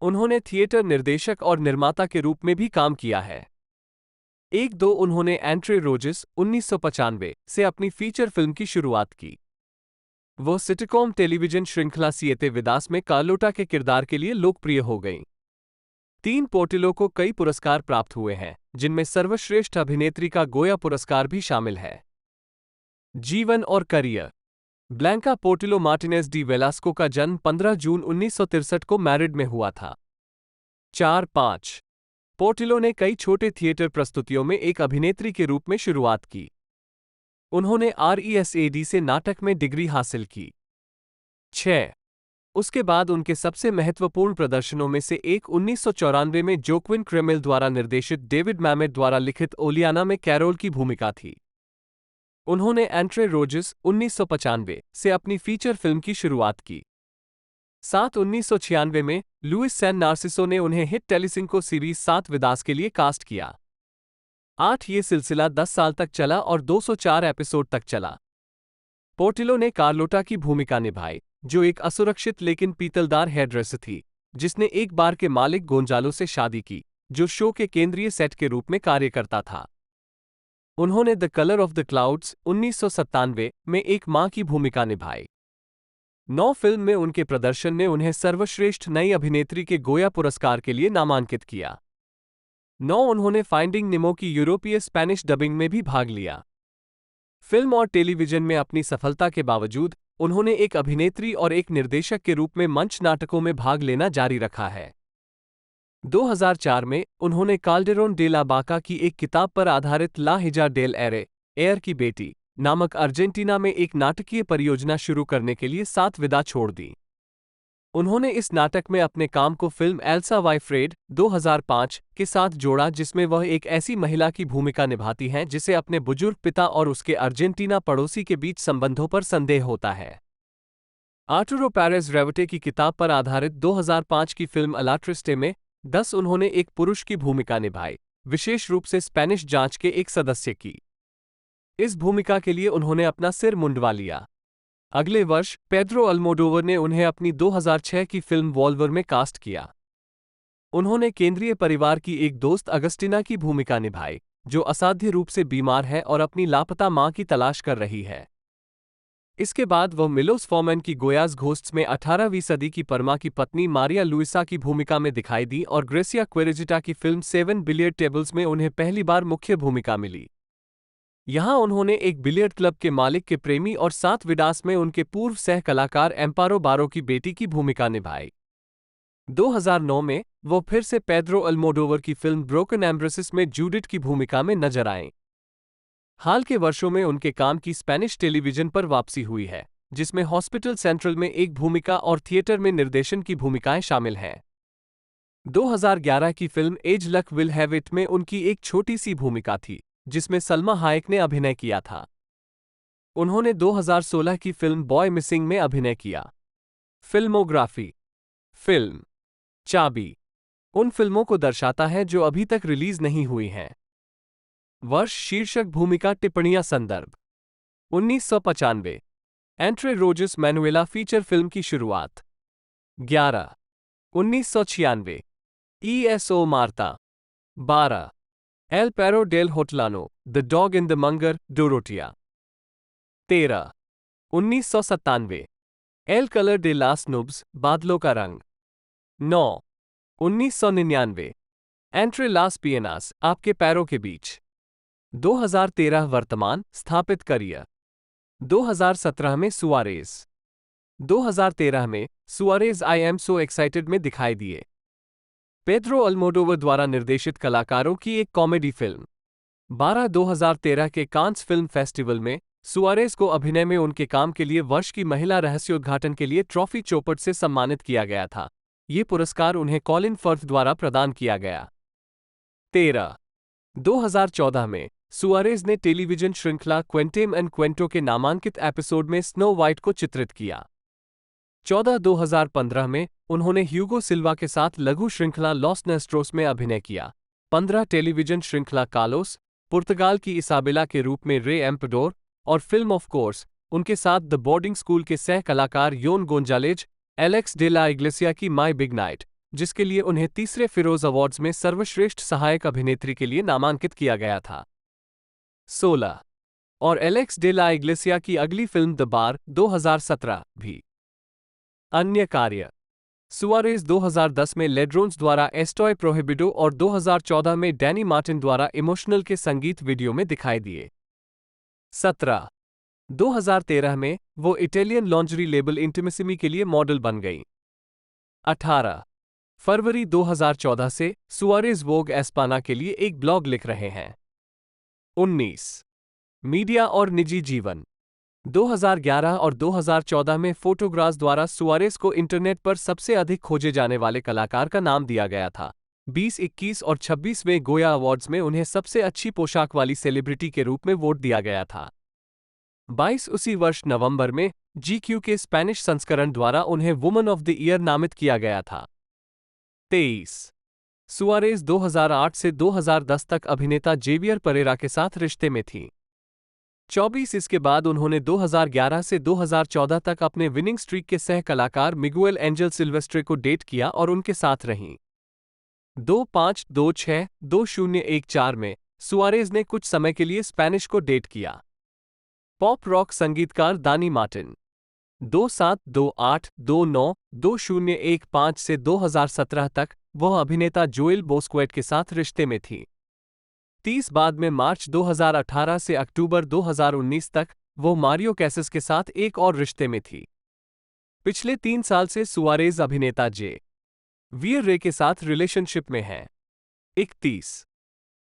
उन्होंने थिएटर निर्देशक और निर्माता के रूप में भी काम किया है। 1-2 उन्होंने एंट्रे रोजेस 1995 से अपनी फीचर फिल्म की शुरुआत की। वो सिटकॉम टेलीविजन श्रृंखला सिएते विदास में कार्लोटा के किरदार के लिए लोकप्रिय हो गईं। 3 पोर्टिलो को कई पुरस्कार प्राप्त हुए हैं, जिनमें सर्वश्रेष्ठ अभिनेत्री का गोया पुरस्कार भी शामिल है। जीवन और career. Blanca Portillo Martinez de Velasco का जन्म 15 जून 1963 को मैड्रिड में हुआ था। 4-5 पोर्टिलो ने कई छोटे थिएटर प्रस्तुतियों में एक अभिनेत्री के रूप में शुरुआत की। उन्होंने RESAD से नाटक में डिग्री हासिल की। 6 उसके बाद उनके सबसे महत्वपूर्ण प्रदर्शनों में से एक 1994 में जोक्विन क्रेमेल द्वारा निर्देशित डेविड मैमेट द्वारा लिखित ओलियाना में कैरोल की भूमिका थी। उन्होंने एंट्रे रोजेस 1995 से अपनी फीचर फिल्म की शुरुआत की। 1996 में लुइस सैन नार्सिसो ने उन्हें हिट टेलीसिंको सीरीज 7 विदास के लिए कास्ट किया। 8 ये सिलसिला 10 साल तक चला और 204 एपिसोड तक चला। पोर्टिलो ने कार्लोटा की भूमिका निभाई, जो एक असुरक्षित लेकिन पीतलदार हेयरड्रेसर थी, जिसने एक बार के मालिक गोंजालो से शादी की, जो शो के केंद्रीय सेट के रूप में कार्य करता था। उन्होंने the colour of the clouds 1997 में एक मां की भूमिका निभाई। 9 फिल्म में उनके प्रदर्शन ने उन्हें सर्वश्रेष्ठ नई अभिनेत्री के गोया पुरस्कार के लिए नामांकित किया। 9 उन्होंने फाइंडिंग निमो की यूरोपीय स्पेनिश डबिंग में भी भाग लिया। फिल्म और टेलीविजन में अपनी सफलता के बावजूद उन्होंने एक अभिनेत्री और एक निर्देशक के रूप में मंच नाटकों में भाग लेना जारी रखा है। 2004 में उन्होंने काल्डेरोन डे ला बाका की एक किताब पर आधारित ला हिजा डेल एयर की बेटी नामक अर्जेंटीना में एक नाटकीय परियोजना शुरू करने के लिए 7 विदा छोड़ दी। उन्होंने इस नाटक में अपने काम को फिल्म एल्सा वाइफ्रेड 2005 के साथ जोड़ा, जिसमें वह एक ऐसी महिला की भूमिका निभाती हैं जिसे अपने बुजुर्ग पिता और उसके अर्जेंटीना पड़ोसी के बीच संबंधों पर संदेह होता है। आर्टुरो पेरेज रेवटे की किताब पर आधारित 2005 की फिल्म अलाट्रिस्टे में 10 उन्होंने एक पुरुष की भूमिका निभाई, विशेष रूप से स्पेनिश जांच के एक सदस्य की। इस भूमिका के लिए उन्होंने अपना सिर मुंडवा लिया। अगले वर्ष पेड्रो अल्मोडोवर ने उन्हें अपनी 2006 की फिल्म वॉल्वर में कास्ट किया। उन्होंने केंद्रीय परिवार की एक दोस्त अगस्टिना की भूमिका निभाई, जो असाध्य रूप से बीमार है और अपनी लापता मां की तलाश कर रही है। इसके बाद वह मिलोस फॉर्मैन की गोयास घोस्ट्स में 18वीं सदी की परमा की पत्नी मारिया लुइसा की भूमिका में दिखाई दी और ग्रेसिया क्वेरेजिटा की फिल्म 7 बिलियर्ड टेबल्स में उन्हें पहली बार मुख्य भूमिका मिली। यहां उन्होंने एक बिलियर्ड क्लब के मालिक के प्रेमी और 7 विडास में उनके पूर्व सह कलाकार एम्पारो बारो की बेटी की भूमिका निभाई। 2009 में वो फिर से पेड्रो अल्मोडोवर की फिल्म ब्रोकन एम्ब्रेसिस में जूडिट की भूमिका में नजर आएं। हाल के वर्षों में उनके काम की स्पेनिश टेलीविजन पर वापसी हुई है, जिसमें हॉस्पिटल सेंट्रल में एक भूमिका और थिएटर में निर्देशन की भूमिकाएं शामिल हैं। 2011 की film as luck will have it में उनकी एक छोटी सी भूमिका थी, जिसमें सलमा हायक ने अभिनय किया था। उन्होंने 2016 की फिल्म बॉय मिसिंग में अभिनय किया। फिल्मोग्राफी, फिल्म, चाबी, उन फिल्मों को दर्शाता है जो अभी तक रिलीज नहीं हुई हैं। वर्ष, शीर्षक, भूमिका, टिप्पणियां, संदर्भ। 1995 Entre Rojas Manuela feature film की शुरुआत। 11 1996 ESO Marta. 12 El Perro del Hortelano, the Dog in the Manger, Dorotea. 13 1997 El Color de las Nubes, बादलों का रंग। 9 1999 एंट्रे लास पिएनास, आपके पैरों के बीच। 2013 वर्तमान, स्थापित करियर। 2017 में सुआरेज। 2013 में Suarez I am so excited में दिखाई दिए। पेड्रो अल्मोडोवर द्वारा निर्देशित कलाकारों की एक कॉमेडी फिल्म। 12 2013 के कांस फिल्म फेस्टिवल में सुआरेज को अभिनय में उनके काम के लिए वर्ष की महिला रहस्योद्घाटन के लिए ट्रॉफी चोपट से सम्मानित किया गया था। ये पुरस्कार उन्हें कॉलिन फर्थ द्वारा प्रदान किया गया। 13 2014 में सुआरेज ने टेलीविजन श्रृंखला क्वेंटेम एंड क्वेंटो के नामांकित एपिसोड में स्नो वाइट को चित्रित किया। 14 2015 में उन्होंने ह्यूगो सिल्वा के साथ लघु श्रृंखला लॉस नेस्ट्रोस में अभिनय किया। 15 टेलीविजन श्रृंखला कालोस, पुर्तगाल की इसाबेला के रूप में रे एम्पेडोर, और फिल्म ऑफ कोर्स उनके साथ द बोर्डिंग स्कूल के सह कलाकार Jon Gonzalez, Alex de la Iglesia की माई बिग नाइट, जिसके लिए उन्हें तीसरे फिरोज अवार्ड्स में सर्वश्रेष्ठ सहायक अभिनेत्री के लिए नामांकित किया गया था। 16 और एलेक्स डे ला इग्लेसिया की अगली फिल्म द बार 2017 भी। अन्य कार्य, सुआरेज 2010 में लेड्रोन्स द्वारा एस्टॉय प्रोहिबिडो और 2014 में डैनी मार्टिन द्वारा इमोशनल के संगीत वीडियो में दिखाई दिए। 17 2013 में वो इटालियन लॉन्जरी लेबल इंटिमेसिमी के लिए मॉडल बन गई। 18 फरवरी 2014 से सुआरेज वोग एस्पाना के लिए एक ब्लॉग लिख रहे हैं। 19 मीडिया और निजी जीवन। 2011 और 2014 में फोटोग्राफ्स द्वारा सुआरेज को इंटरनेट पर सबसे अधिक खोजे जाने वाले कलाकार का नाम दिया गया था। 20, 21 और 26वें गोया अवार्ड्स में उन्हें सबसे अच्छी पोशाक वाली सेलिब्रिटी के रूप में वोट दिया गया था। 22 उसी वर्ष नवंबर में GQ के स्पेनिश संस्करण द्वारा उन्हें वुमन ऑफ द ईयर नामित किया गया था। 23 सुआरेज 2008 से 2010 तक अभिनेता जेवियर परेरा के साथ रिश्ते में थी। 24 इसके बाद उन्होंने 2011 से 2014 तक अपने विनिंग स्ट्रीक के सह कलाकार मिगुएल एंजल सिल्वेस्ट्रे को डेट किया और उनके साथ रहीं। 25, 26, 2014 में सुआरेज ने कुछ समय के लिए स्पेनिश को डेट किया। पॉप रॉक संगीतकार दानी मार्टिन। 27, 28, 29, 2015 से 2017 तक वह अभिनेता जोएल बोस्क्वेट के साथ रिश्ते में थी। 30 बाद में मार्च 2018 से अक्टूबर 2019 तक वो मारियो कैसेस के साथ एक और रिश्ते में थी। पिछले 3 साल से सुआरेज अभिनेता जे वियर रे के साथ रिलेशनशिप में है। 31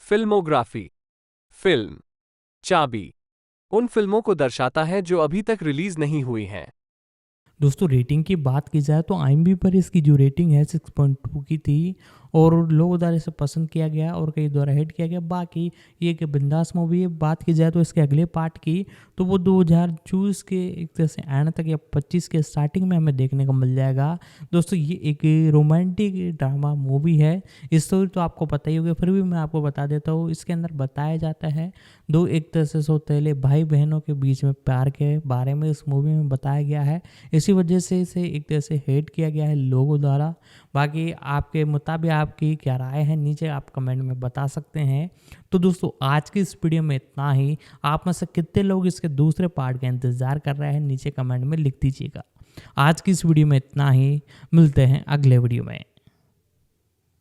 फिल्मोग्राफी, फिल्म, चाबी, उन फिल्मों को दर्शाता है जो अभी तक रिलीज नहीं हुई हैं। दोस्तों रेटिंग की बात की जाए तो IMDb पर इसकी जो रेटिंग है 6.2 की थी और लोगों द्वारा इसे पसंद किया गया और कई द्वारा हिट किया गया। बाकी ये कि बिंदास मूवी है। बात की जाए तो इसके अगले पार्ट की तो वो 2024 के एक तरह से एंड तक या 25 के स्टार्टिंग में हमें देखने को मिल जाएगा। दोस्तों ये एक रोमांटिक ड्रामा मूवी है। स्टोरी तो आपको पता ही होगी, फिर भी मैं आपको बता देता हूँ। इसके अंदर बताया जाता है दो एक तरह से सौतेले भाई बहनों के बीच में प्यार के बारे में इस मूवी में बताया गया है। इसी वजह से इसे एक तरह से हेट किया गया है लोगों द्वारा। बाकी आपके मुताबिक आपकी क्या राय है नीचे आप कमेंट में बता सकते हैं। तो दोस्तों आज की इस वीडियो में इतना ही। आप में से कितने लोग इसके दूसरे पार्ट का इंतज़ार कर रहे हैं नीचे कमेंट में लिख दीजिएगा। आज की इस वीडियो में इतना ही, मिलते हैं अगले वीडियो में।